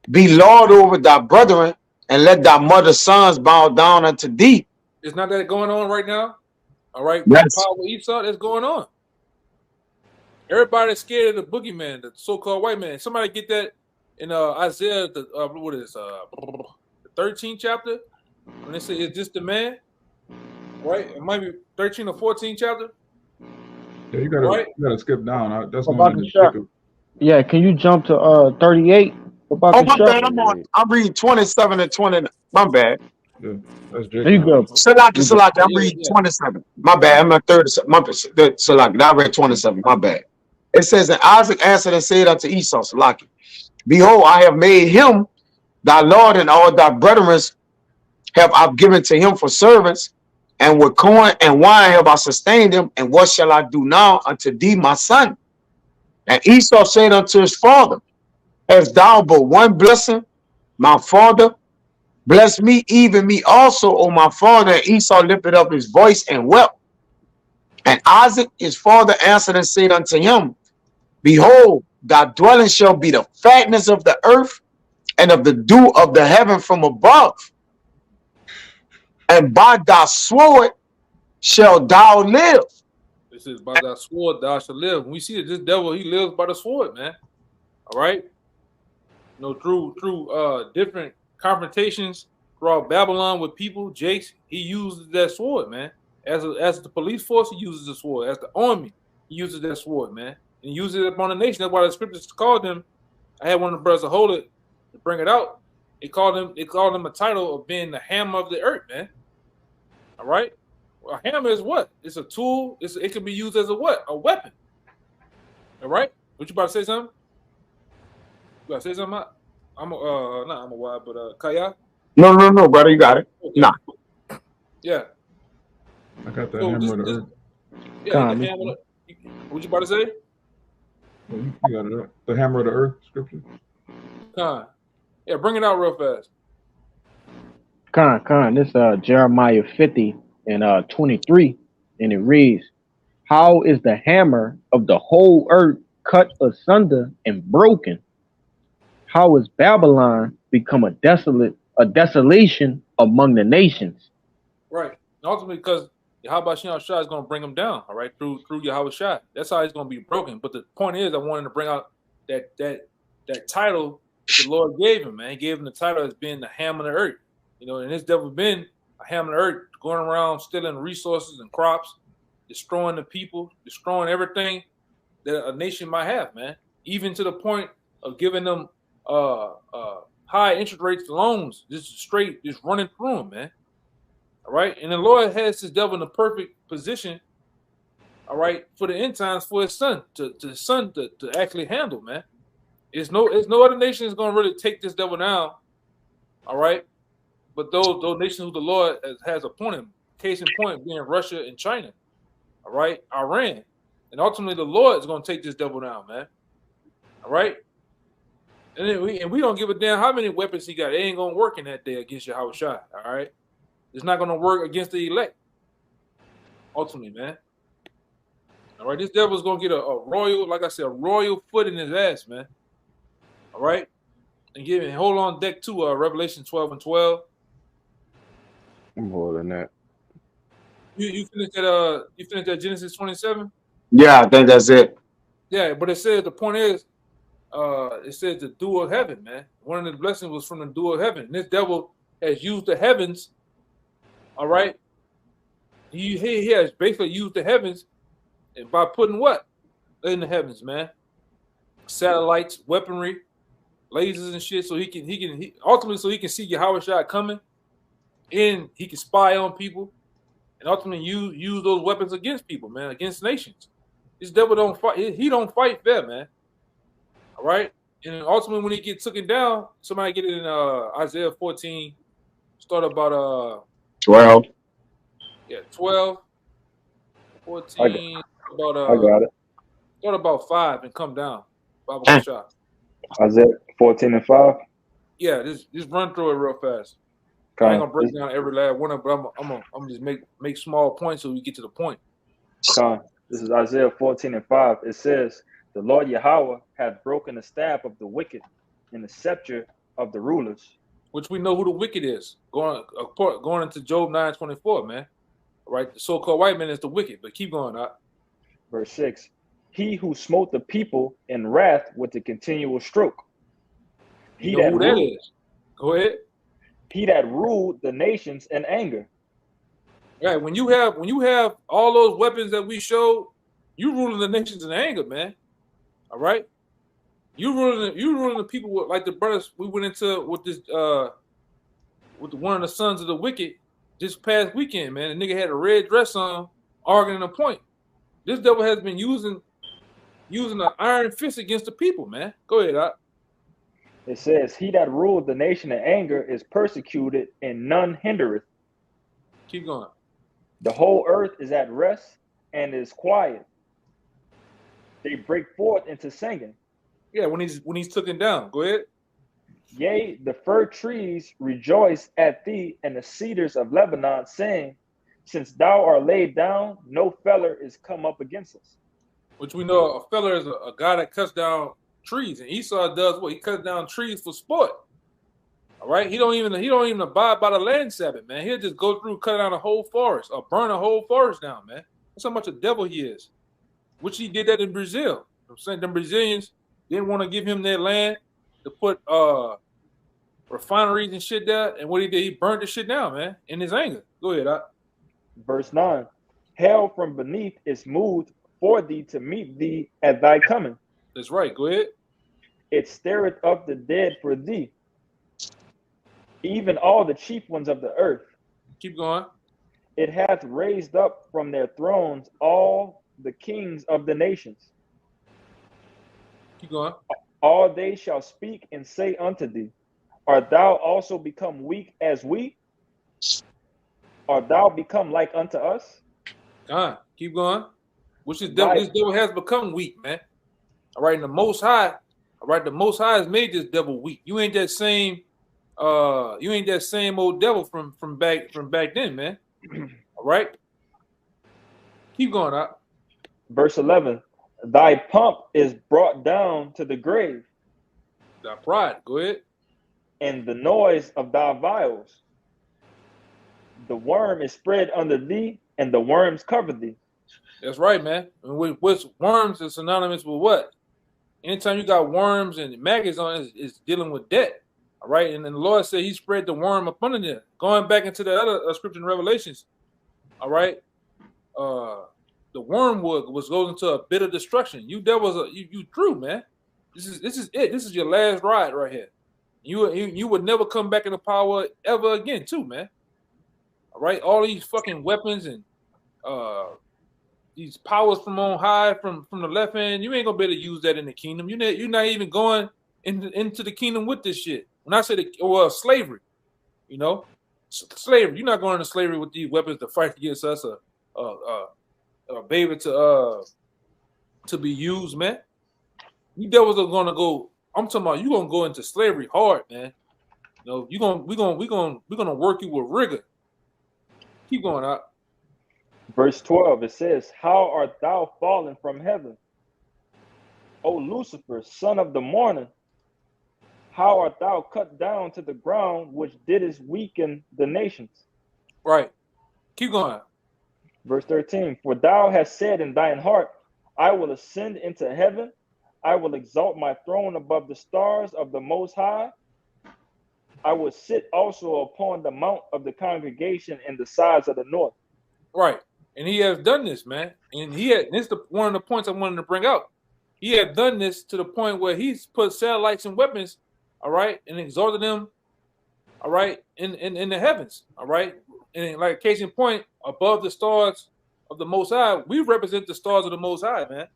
Be Lord over thy brethren, and let thy mother's sons bow down unto thee. It's not that going on right now. All right, with Yes. the power of Esau, that's going on. Everybody's scared of the boogeyman, the so-called white man. Somebody get that in Isaiah, what is the 13th chapter, when they say, "Is this the man?" Right? It might be 13 or 14 chapter. Yeah, you gotta Right? skip down. That's What going about into the shot? Jacob. Yeah, can you jump to 38? What about Oh, the my shot? bad. I'm reading 27 and 29. My bad. Yeah, that's There you Jacob. go. Salaki, I'm Yeah, reading yeah. 27. My bad. I'm at third. Salaki, I read 27. My bad. It says, and Isaac answered and said unto Esau, Salaki, behold, I have made him thy Lord, and all thy brethren have I given to him for servants, and with corn and wine have I sustained him. And what shall I do now unto thee, my son? And Esau said unto his father, hast thou but one blessing, my father? Bless me, even me also, O my father. And Esau lifted up his voice and wept. And Isaac, his father, answered and said unto him, behold, thy dwelling shall be the fatness of the earth and of the dew of the heaven from above. And by thy sword shall thou live. This is by thy sword thou shalt live. When we see that this devil, he lives by the sword, man. All right. Through different confrontations throughout Babylon with people, Jakes, he uses that sword, man. As the police force, he uses the sword. As the army, he uses that sword, man. And he uses it upon the nation. That's why the scriptures called him. I had one of the brothers to hold it to bring it out. They called him a title of being the hammer of the earth, man. All right. Well, a hammer is what? It's a tool. It can be used as a what? A weapon. All right. What you about to say something? You about to say something? I'm a wide, but Kaya. No, brother, you got it. Okay. Nah. Yeah. I got the So hammer of the earth. Yeah, the hammer. What you about to say? Yeah, you got it. The hammer of the earth scripture. Yeah, bring it out real fast. Con. This Jeremiah 50 and 23, and it reads, how is the hammer of the whole earth cut asunder and broken? How is Babylon become a desolation among the nations? Right. And ultimately, because Yahweh Shah is going to bring him down, all right, through Yahweh Shah. That's how he's going to be broken. But the point is, I wanted to bring out that title the Lord gave him, man. He gave him the title as being the hammer of the earth. And this devil been a hammer of the earth, going around stealing resources and crops, destroying the people, destroying everything that a nation might have, man. Even to the point of giving them high interest rates loans, just running through them, man. All right, and the Lord has his devil in the perfect position, all right, for the end times for his son to actually handle, man. It's no other nation is going to really take this devil down, all right. But those nations who the Lord has appointed, case in point being Russia and China, all right, Iran, and ultimately the Lord is going to take this devil down, man. All right. And then we don't give a damn how many weapons he got. It ain't gonna work in that day against Yahweh Shai. All right, it's not gonna work against the elect. Ultimately, man. All right, this devil's gonna get a royal, like I said, a royal foot in his ass, man. All right, and hold on deck to Revelation 12 and 12. I'm holding that. You finished that Genesis 27. Yeah, I think that's it. Yeah, but it says the point is. It says the dew of heaven, man. One of the blessings was from the dew of heaven. And this devil has used the heavens, all right? He has basically used the heavens and by putting what in the heavens, man? Satellites, weaponry, lasers and shit, so he can ultimately so he can see Yahweh Shai coming, and he can spy on people, and ultimately use those weapons against people, man, against nations. This devil don't fight. He don't fight fair, man. All right. And ultimately, when he gets taken down, somebody get it in Isaiah 14, start about 12. Yeah, 12, 14, I got it. start about 5 and come down. 5 o'clock shot. Isaiah 14:5. Yeah, just run through it real fast. I ain't Con, gonna break down every last one of them, but I'm gonna just make small points so we get to the point. this is Isaiah 14:5. It says, "The Lord Yahweh hath broken the staff of the wicked and the scepter of the rulers." Which we know who the wicked is. Going into Job 9:24, man. Right, the so-called white man is the wicked, but keep going up. Verse 6. He who smote the people in wrath with a continual stroke. You know who that is. Go ahead. He that ruled the nations in anger. Right, when you have all those weapons that we showed, you ruling the nations in anger, man. All right, you ruling the people with, like the brothers we went into with this with one of the sons of the wicked this past weekend, man. The nigga had a red dress on, arguing a point. This devil has been using an iron fist against the people, man. Go ahead, Doc. It says, he that ruled the nation in anger is persecuted, and none hindereth. Keep going. The whole earth is at rest and is quiet. They break forth into singing. Yeah, when he's taken down. Go ahead. Yea, the fir trees rejoice at thee, and the cedars of Lebanon, saying, since thou art laid down, no feller is come up against us. Which we know a feller is a guy that cuts down trees, and Esau does what? He cuts down trees for sport. All right, he don't even abide by the land Sabbath, man. He'll just go through, cut down a whole forest or burn a whole forest down, man. That's how much a devil he is. Which he did that in Brazil. I'm saying them Brazilians didn't want to give him their land to put refineries and shit there, and what he did, he burned the shit down, man, in his anger. Go ahead, Doc. Verse 9. Hell from beneath is moved for thee to meet thee at thy coming. That's right. Go ahead. It stirreth up the dead for thee, even all the chief ones of the earth. Keep going. It hath raised up from their thrones all the kings of the nations. Keep going. All they shall speak and say unto thee, art thou also become weak as we? Art thou become like unto us? Keep going. Which is devil, this devil has become weak, man. All right, and the Most High, all right, the Most High has made this devil weak. You ain't that same old devil from back then, man. All right. Keep going up. Verse 11. Thy pomp is brought down to the grave. Thy pride. Go ahead. And the noise of thy vials. The worm is spread under thee, and the worms cover thee. That's right, man. And with worms is synonymous with what? Anytime you got worms and maggots on it, it's dealing with debt. All right. And then the Lord said he spread the worm up under there. Going back into the other scripture in Revelations. All right. The wormwood goes into a bit of destruction. You devils, you through, man. This is it. This is your last ride right here. You would never come back into power ever again, too, man. All right, all these fucking weapons and these powers from on high, from the left hand, you ain't gonna be able to use that in the kingdom. You're not even going into the kingdom with this shit. When I say slavery, you know, slavery. You're not going into slavery with these weapons to fight against us, a baby to be used, man. You devils are gonna go. I'm talking about you gonna go into slavery hard, man. You know, we're gonna work you with rigor. Keep going up. Verse 12, it says, how art thou fallen from heaven, O Lucifer, son of the morning? How art thou cut down to the ground, which didst weaken the nations? Right. Keep going. Verse 13, for thou hast said in thine heart, I will ascend into heaven. I will exalt my throne above the stars of the Most High. I will sit also upon the mount of the congregation in the sides of the north. Right. And he has done this, man. And this is one of the points I wanted to bring out. He had done this to the point where he's put satellites and weapons, all right, and exalted them, all right, in the heavens, all right. And like case in point, above the stars of the Most High, we represent the stars of the Most High, man.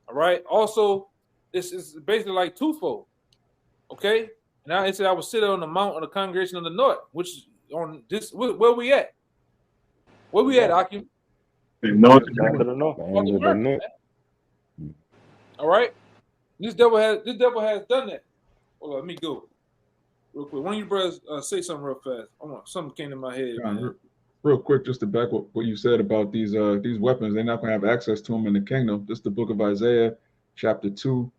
All right. Also, this is basically like twofold. Okay. Now it said I will sit on the mount of the congregation of the north, which on this where we at? Where we at, Akim? No. All right. This devil has done that. Hold on, let me go real quick. One of you brothers say something real fast. Something came to my head, man. Real quick, just to back what you said about these weapons, they're not going to have access to them in the kingdom. This is the book of Isaiah, chapter 2,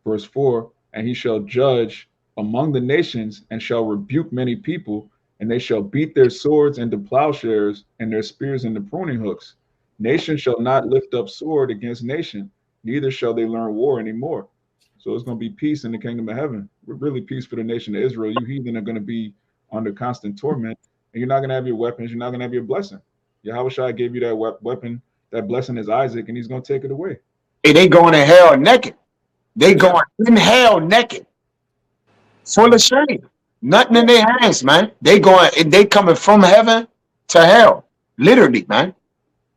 verse 4. And he shall judge among the nations and shall rebuke many people, and they shall beat their swords into plowshares and their spears into pruning hooks. Nation shall not lift up sword against nation, neither shall they learn war anymore. So it's going to be peace in the kingdom of heaven. Really peace for the nation of Israel. You heathen are going to be under constant torment. And you're not going to have your weapons. You're not going to have your blessing. Yahweh Shai gave you that weapon. That blessing is Isaac, and he's going to take it away. Hey, they going to hell naked. They going in hell naked. Full of shame. Nothing in their hands, man. They coming from heaven to hell. Literally, man.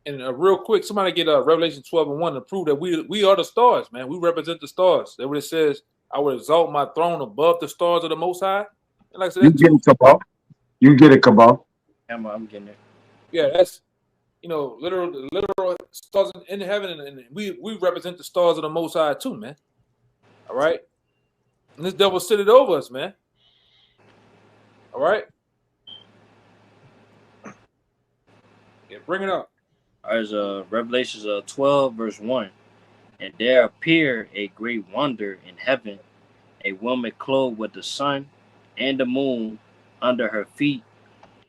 And real quick, somebody get Revelation 12:1 to prove that we are the stars, man. We represent the stars. That's what it says. I will exalt my throne above the stars of the Most High. And like I said, you get it, Cabal. You get it, Cabal. I'm getting it. Yeah, that's literal stars in heaven, and we represent the stars of the Most High too, man. All right, and this devil sit it over us, man. All right, yeah, bring it up. As Revelations 12 verse 1, and there appeared a great wonder in heaven, a woman clothed with the sun and the moon under her feet,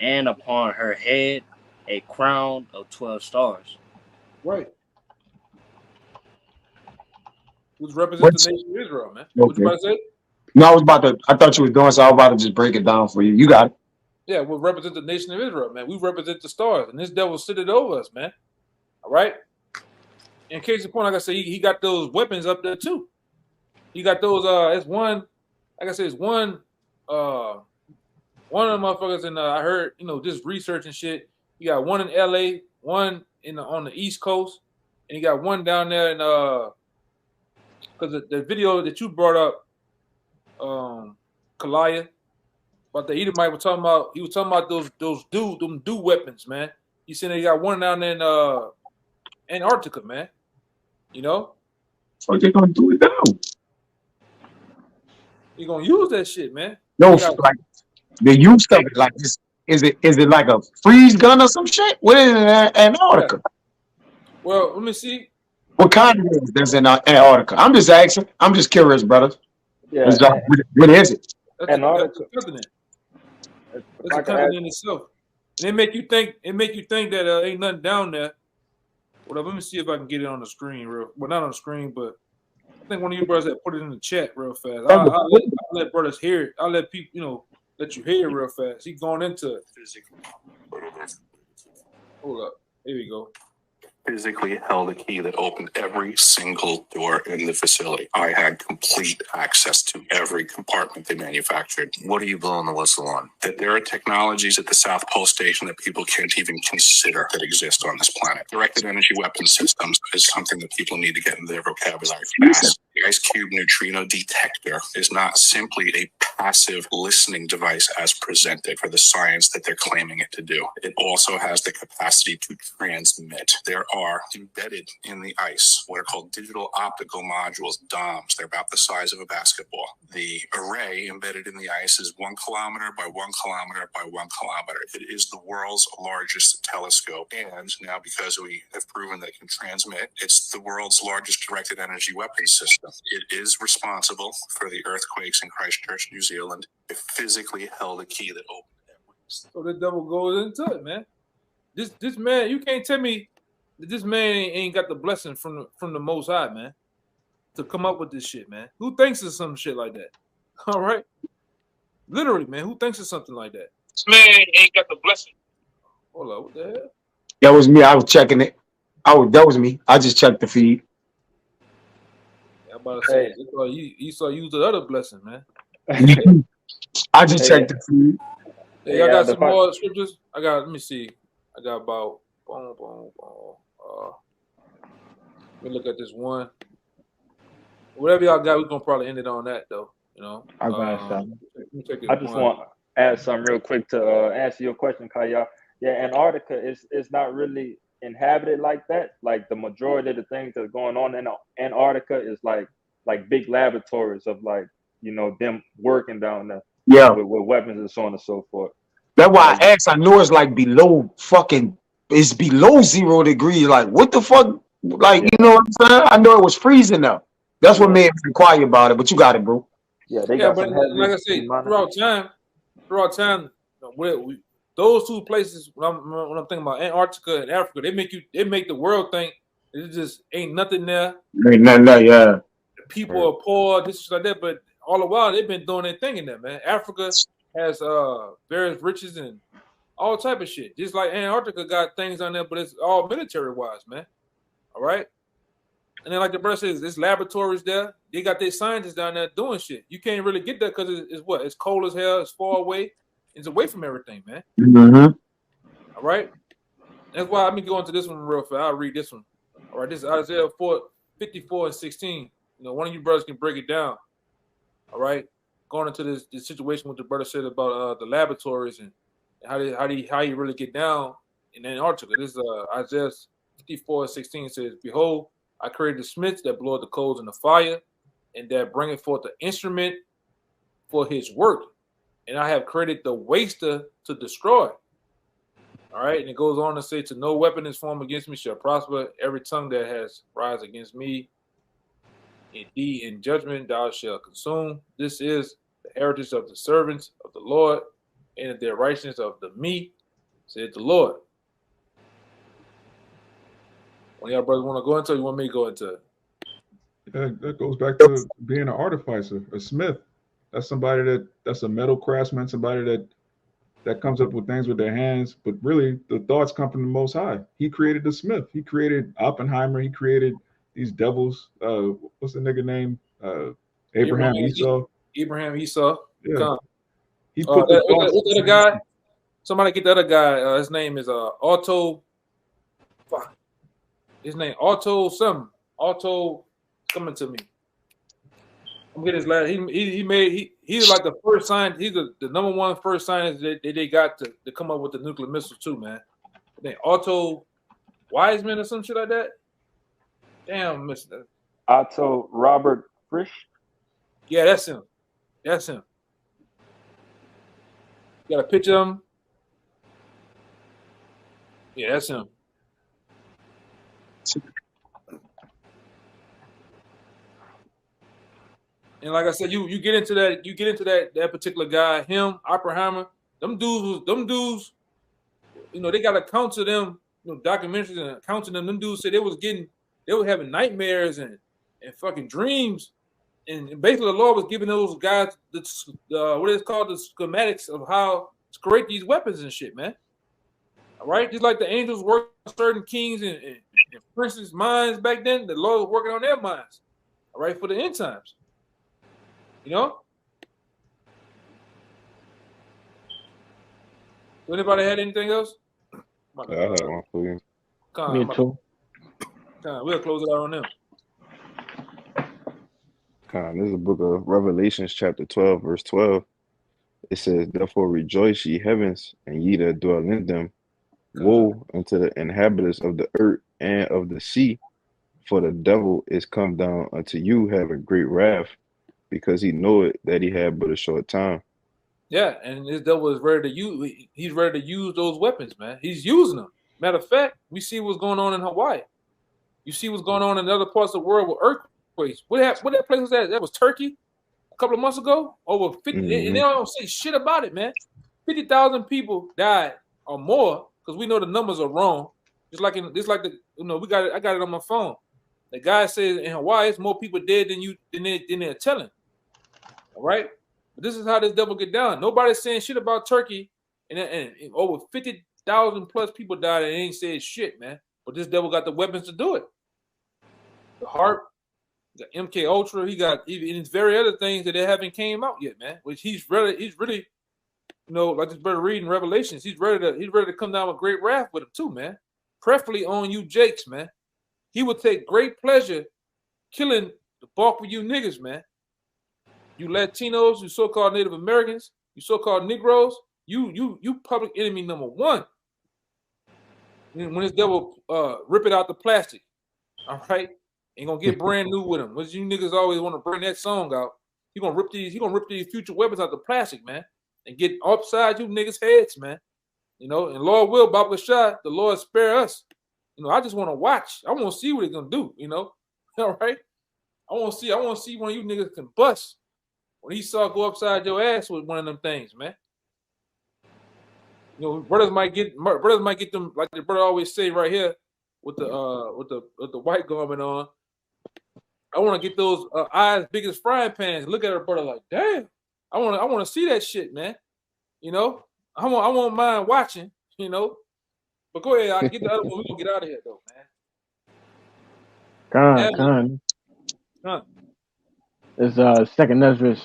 and upon her head a crown of 12 stars. Right. Who's represent the nation of Israel, man? Okay. What you about to say? No, I thought you were doing so. I was about to just break it down for you. You got it. Yeah, we represent the nation of Israel, man. We represent the stars, and this devil sit it over us, man. All right. In case of point, like I said, he got those weapons up there too. He got those. It's one. Like I said, it's one. One of the motherfuckers, and I heard, just research and shit. You got one in LA, one on the East Coast, and you got one down there in because the video that you brought up, Kalaya, about the Edomite was talking about. He was talking about those do weapons, man. He said they got one down in Antarctica, man. What they gonna do it now? You gonna use that shit, man? No, like the use of it, like this. Is it like a freeze gun or some shit? What is it in Antarctica? Yeah. Well, let me see. What kind of is there's in Antarctica? I'm just asking. I'm just curious, brother. Yeah. What is it? That's a continent. That's a continent itself. And it make you think that ain't nothing down there. Well, let me see if I can get it on the screen well, not on the screen, but I think one of you brothers that put it in the chat real fast. I'll let brothers hear it. I'll let people, let you hear it real fast. He's going into it. Hold up. Here we go. Physically held a key that opened every single door in the facility. I had complete access to every compartment they manufactured. What are you blowing the whistle on? That there are technologies at the South Pole Station that people can't even consider that exist on this planet. Directed energy weapon systems is something that people need to get into their vocabulary fast. The Ice Cube neutrino detector is not simply a passive listening device as presented for the science that they're claiming it to do. It also has the capacity to transmit. There are embedded in the ice what are called digital optical modules, DOMs. They're about the size of a basketball. The array embedded in the ice is 1 kilometer by 1 kilometer by 1 kilometer. It is the world's largest telescope. And now, because we have proven that it can transmit, it's the world's largest directed energy weapons system. It is responsible for the earthquakes in Christchurch, New Zealand. It physically held a key that opened every. So the devil goes into it, man. This man, you can't tell me that this man ain't got the blessing from the Most High, man, to come up with this shit, man. Who thinks of some shit like that? All right, literally, man. Who thinks of something like that? This man ain't got the blessing. Hold on, what the hell? That was me. I was checking it. That was me. I just checked the feed. I'm about to say, Esau used the other blessing, man. I just checked the feed. Hey, I got some more scriptures. Let me see. I got about let me look at this one. Whatever y'all got, we're gonna probably end it on that though. I just want to add something real quick to answer your question, Kaya. Yeah, Antarctica is not really inhabited like that. Like the majority of the things that's going on in Antarctica is like big laboratories of like you know, them working down there Yeah. with weapons and so on and so forth. That's why I asked. I know it's like below it's below 0 degrees. Like, what the fuck? Like, you know what I'm saying? I know it was freezing though. That's what made me inquire about it, but you got it, bro. Yeah, they Yeah, got but some heavy like I say, throughout time, those two places. When I'm thinking about Antarctica and Africa, they make the world think it just ain't nothing there. Ain't nothing there, yeah. People are poor, this is like that, but all the while they've been doing their thing in there, man. Africa has various riches and all type of shit. Just like Antarctica got things on there, but it's all military wise, man. All right. And then, like the brother says, there's laboratories there. They got their scientists down there doing shit. You can't really get there because it's what? It's cold as hell. It's far away. It's away from everything, man. Mm-hmm. All right. That's why I'm going to go into this one real fast. I'll read this one. All right. This is Isaiah 54:16. You know, one of you brothers can break it down. All right. Going into this situation, what the brother said about the laboratories and how you really get down in Antarctica. This is Isaiah 54:16 says, "Behold, I created the smiths that blow the coals in the fire, and that bringeth forth the instrument for his work. And I have created the waster to destroy." All right, and it goes on to say, "To no weapon is formed against me shall prosper. Every tongue that has rise against me, indeed in judgment thou shalt consume. This is the heritage of the servants of the Lord, and the righteousness of the meek, said the Lord." One of y'all brothers want to go into it? You want me to go into it? That goes back to being an artificer, a smith. That's somebody that's a metal craftsman, somebody that comes up with things with their hands. But really, the thoughts come from the Most High. He created the smith. He created Oppenheimer. He created these devils. What's the nigga name? Abraham Esau. Abraham Esau. Yeah. He put the thoughts. What's the other guy? Somebody get the other guy. His name is Otto. Fuck. His name Otto something. Otto coming to me. I'm getting his last. He's like the first scientist. He's the number one first scientist that they got to come up with the nuclear missiles too, man. I think Otto Wiseman or some shit like that. Damn, Mr. Otto Robert Frisch. Yeah, that's him. That's him. You got a picture of him? Yeah, that's him. And like I said, you get into that particular guy, him, Oppenheimer, them dudes, you know, they got accounts of them, you know, documentaries and accounts of them. Them dudes said they were having nightmares and fucking dreams. And basically the Lord was giving those guys what is called the schematics of how to create these weapons and shit, man. All right, just like the angels worked on certain kings and princes' minds back then, the Lord was working on their minds. All right, for the end times. You know? So anybody had anything else? I had one for you. Me too. We'll close it out on them. This is the book of Revelations, chapter 12, verse 12. It says, "Therefore rejoice, ye heavens, and ye that dwell in them. Woe unto the inhabitants of the earth and of the sea, for the devil is come down unto you having great wrath, because he knoweth that he had but a short time." Yeah, and this devil is ready to use. He's ready to use those weapons, man. He's using them. Matter of fact, we see what's going on in Hawaii. You see what's going on in other parts of the world with earthquakes. What that place was that? That was Turkey a couple of months ago. Over 50, and they don't say shit about it, man. 50,000 people died or more because we know the numbers are wrong. I got it on my phone. The guy says in Hawaii, it's more people dead than they're telling. All right, but this is how this devil get down. Nobody's saying shit about Turkey, and over 50,000 plus people died and they ain't said shit, man. But this devil got the weapons to do it. The HARP, the MK Ultra, he got even very other things that they haven't came out yet, man. Which he's really, you know, like this brother reading Revelations, he's ready to come down with great wrath with him too, man. Preferably on you Jakes, man. He would take great pleasure killing the bulk of you niggas, man. You Latinos, you so-called Native Americans, you so-called Negroes, you public enemy number one. When this devil rip it out the plastic, all right, ain't gonna get brand new with him. Which you niggas always want to bring that song out. He gonna rip these future weapons out the plastic, man, and get upside you niggas' heads, man. You know, and Lord will, Baba Shah, the Lord spare us. You know, I just want to watch. I want to see what he's gonna do. You know, all right. I want to see one of you niggas can bust when he saw go upside your ass with one of them things, man. You know, brothers might get them like the brother always say right here with the white garment on. I want to get those eyes big as frying pans. Look at her brother like, damn. I want to see that shit, man. You know, I won't mind watching. You know, but go ahead. I'll get the other one. We gonna get out of here though, man. Con. It's Second Ezra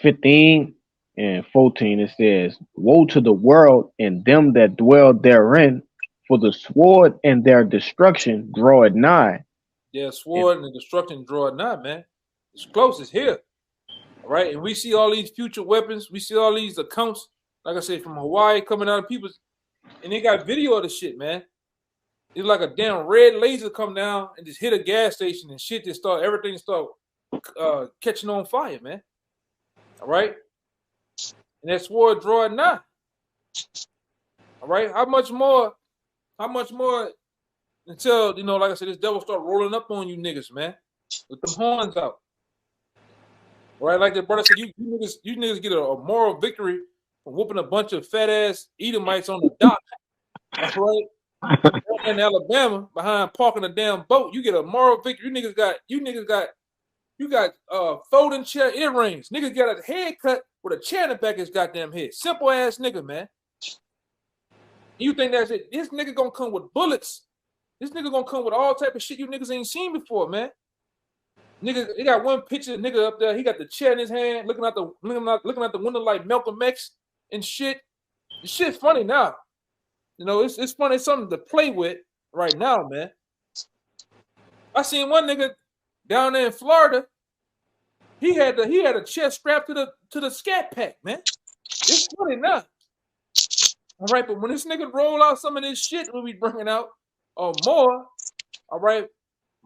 15 and 14. It says, "Woe to the world and them that dwell therein, for the sword and their destruction draweth nigh." Yeah, sword and the destruction draweth nigh, man. It's close. It's here. All right, and we see all these future weapons. We see all these accounts, like I said, from Hawaii coming out of people's, and they got video of the shit, man. It's like a damn red laser come down and just hit a gas station and shit just everything start catching on fire, man. All right, and that sword draweth nigh. All right, how much more until, you know, like I said, this devil start rolling up on you niggas, man, with them horns out. All right, like the brother said, you niggas get a moral victory from whooping a bunch of fat ass Edomites on the dock. That's right. In Alabama, behind parking a damn boat, you get a moral victory. You got folding chair earrings. Niggas got a haircut with a chair in the back of his goddamn head. Simple ass nigga, man. You think that's it? This nigga gonna come with bullets. This nigga gonna come with all type of shit you niggas ain't seen before, man. Nigga, they got one picture of nigga up there. He got the chair in his hand, looking out the window like Malcolm X and shit. The shit's funny now. You know, it's funny. It's something to play with right now, man. I seen one nigga down there in Florida. He had a chair strapped to the scat pack, man. It's funny now. All right, but when this nigga roll out some of this shit we'll be bringing out or more, all right,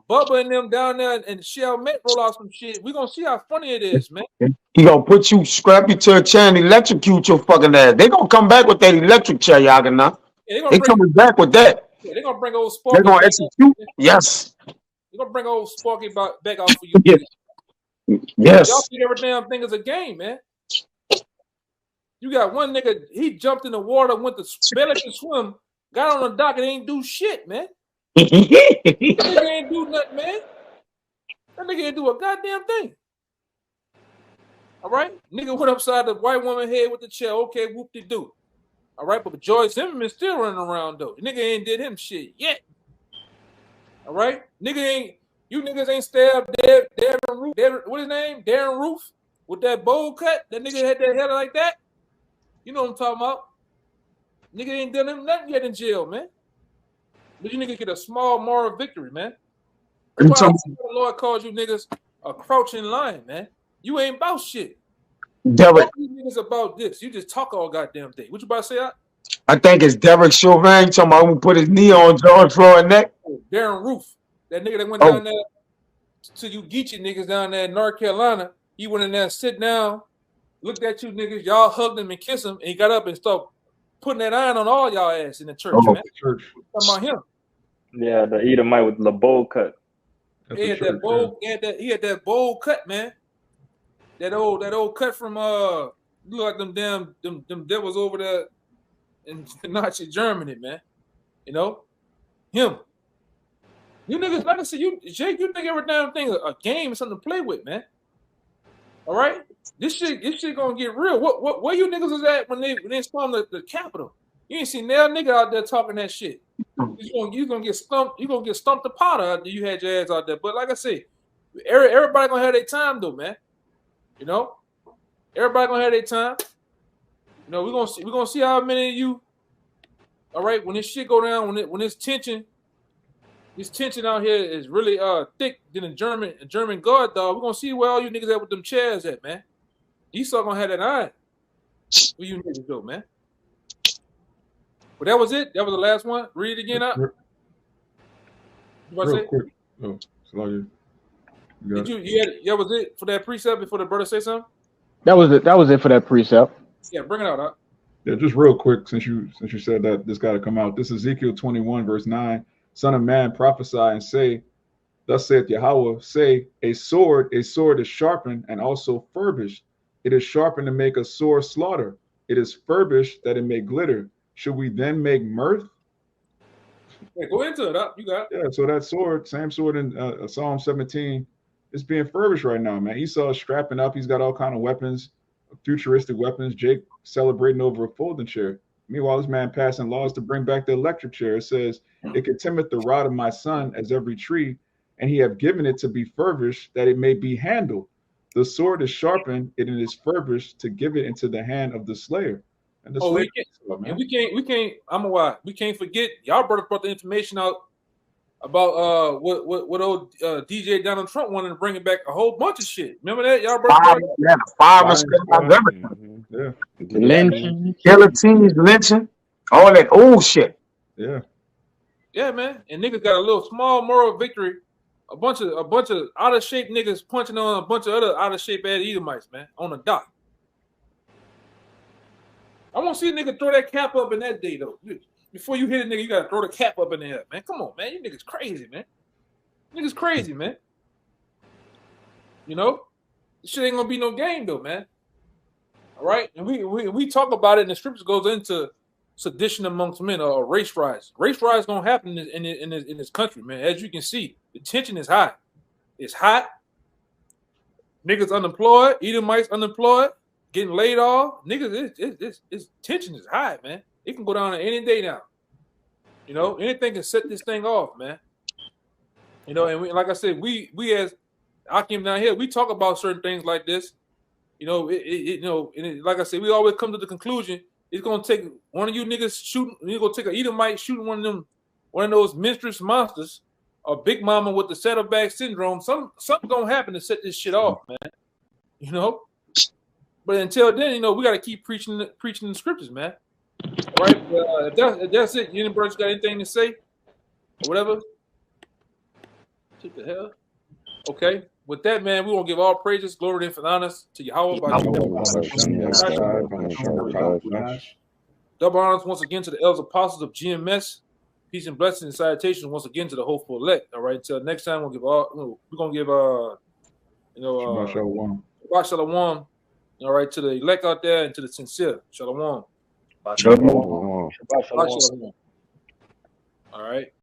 Bubba and them down there and Shell Met roll out some shit. We gonna see how funny it is, man. He gonna scrap you to a chair and electrocute your fucking ass. They gonna come back with that electric chair, y'all gonna. Yeah, they coming back with that. Yeah, they gonna bring old Sparky. They gonna execute. Yes. They gonna bring old Sparky back out for you. Yes. Y'all think every damn thing is a game, man. You got one nigga, he jumped in the water, went to barely to swim, got on the dock and ain't do shit, man. That nigga ain't do nothing, man. That nigga ain't do a goddamn thing. All right? Nigga went upside the white woman head with the chair. Okay, whoop-de-doo. All right, but Joyce Zimmerman still running around, though. The nigga ain't did him shit yet. All right? You niggas ain't stabbed Darren Roof. What his name? Darren Roof? With that bowl cut? That nigga had that head like that? You know what I'm talking about? Nigga ain't done him nothing yet in jail, man. But you niggas get a small moral victory, man. That's why the Lord calls you niggas a crouching lion, man. You ain't about shit. Derek, you niggas about this. You just talk all goddamn day. What you about to say? I think it's Derek Chauvin talking about who put his knee on George Floyd's neck. Darren Roof. That nigga that went down there to you Geechee niggas down there in North Carolina. He went in there, sit down, looked at you niggas, y'all hugged him and kissed him, and he got up and started putting that iron on all y'all ass in the church, man. Church. Talking about him. Yeah, the Edomite with the bowl cut. He had that bowl cut, man. That old cut from look like them devils over there in Nazi Germany, man. You know? Him. You niggas, like I said, Jake, you think every damn thing a game is something to play with, man. All right? This shit gonna get real. Where you niggas was at when they stormed the Capitol? You ain't seen that nigga out there talking that shit. You gonna get stumped. You gonna get stumped to powder after you had your ass out there. But like I say, everybody gonna have their time though, man. You know, everybody gonna have their time. You know, we're gonna see how many of you. All right, when this shit go down, when this tension out here is really thick than a German guard dog, we're gonna see where all you niggas at with them chairs at, man. Esau gonna have that eye. Where you niggas go, man? But that was it. That was the last one. Read it again up. Real quick. Oh, Did you was it for that precept before the brother say something? That was it for that precept. Yeah, bring it out, huh? Yeah, just real quick, since you said that this got to come out. This is Ezekiel 21, verse 9. Son of man, prophesy and say, thus saith Yahweh, say, a sword is sharpened and also furbished. It is sharpened to make a sore slaughter. It is furbished that it may glitter. Should we then make mirth? Yeah, go into it, up. You got it. Yeah, so that sword, same sword in Psalm 17, is being furbished right now, man. Esau is strapping up. He's got all kind of weapons, futuristic weapons. Jake celebrating over a folding chair. Meanwhile, this man passing laws to bring back the electric chair. It says, it contemneth the rod of my son as every tree, and he have given it to be furbished, that it may be handled. The sword is sharpened, and it is furbished to give it into the hand of the slayer. And the slayer, we can't. I'm a why. We can't forget. Y'all brought the information out about what old DJ Donald Trump wanted to bring it back a whole bunch of shit. Remember that? Y'all brought everything. Yeah. Lynching, guillotines, lynching, all that old shit. Yeah. Yeah, man. And niggas got a little small moral victory. A bunch of out of shape niggas punching on a bunch of other out of shape ass Edomites, man, on the dock. I want to see a nigga throw that cap up in that day, though. Before you hit a nigga, you gotta throw the cap up in the air, man. Come on, man. You niggas crazy, man. Niggas crazy, man. You know, this shit ain't gonna be no game, though, man. All right, and we talk about it, and the scripture goes into sedition amongst men or race riots. Race riots gonna happen in this country, man. As you can see, the tension is high. It's hot. Niggas unemployed. Edomites unemployed. Getting laid off. Niggas, it's tension is high, man. It can go down any day now. You know, anything can set this thing off, man. You know, and like I said, we as Akim down here, we talk about certain things like this. You know, like I said, we always come to the conclusion it's gonna take one of you niggas shooting. You're gonna take an Edomite shooting one of those monstrous monsters, or Big Mama with the saddlebag syndrome. Something gonna happen to set this shit off, man. You know. But until then, you know, we got to keep preaching the scriptures, man. All right? If that's it. You brothers got anything to say? Or whatever? What the hell? Okay. With that, man, we want to give all praises, glory, and honors to Yahweh. Double honors once again to the elders apostles of GMS. Peace and blessings and salutations once again to the hopeful elect. All right. Until next time, we're gonna give Shabbat Shalom. All right, to the elect out there and to the sincere. Shalom. Shalom. All right.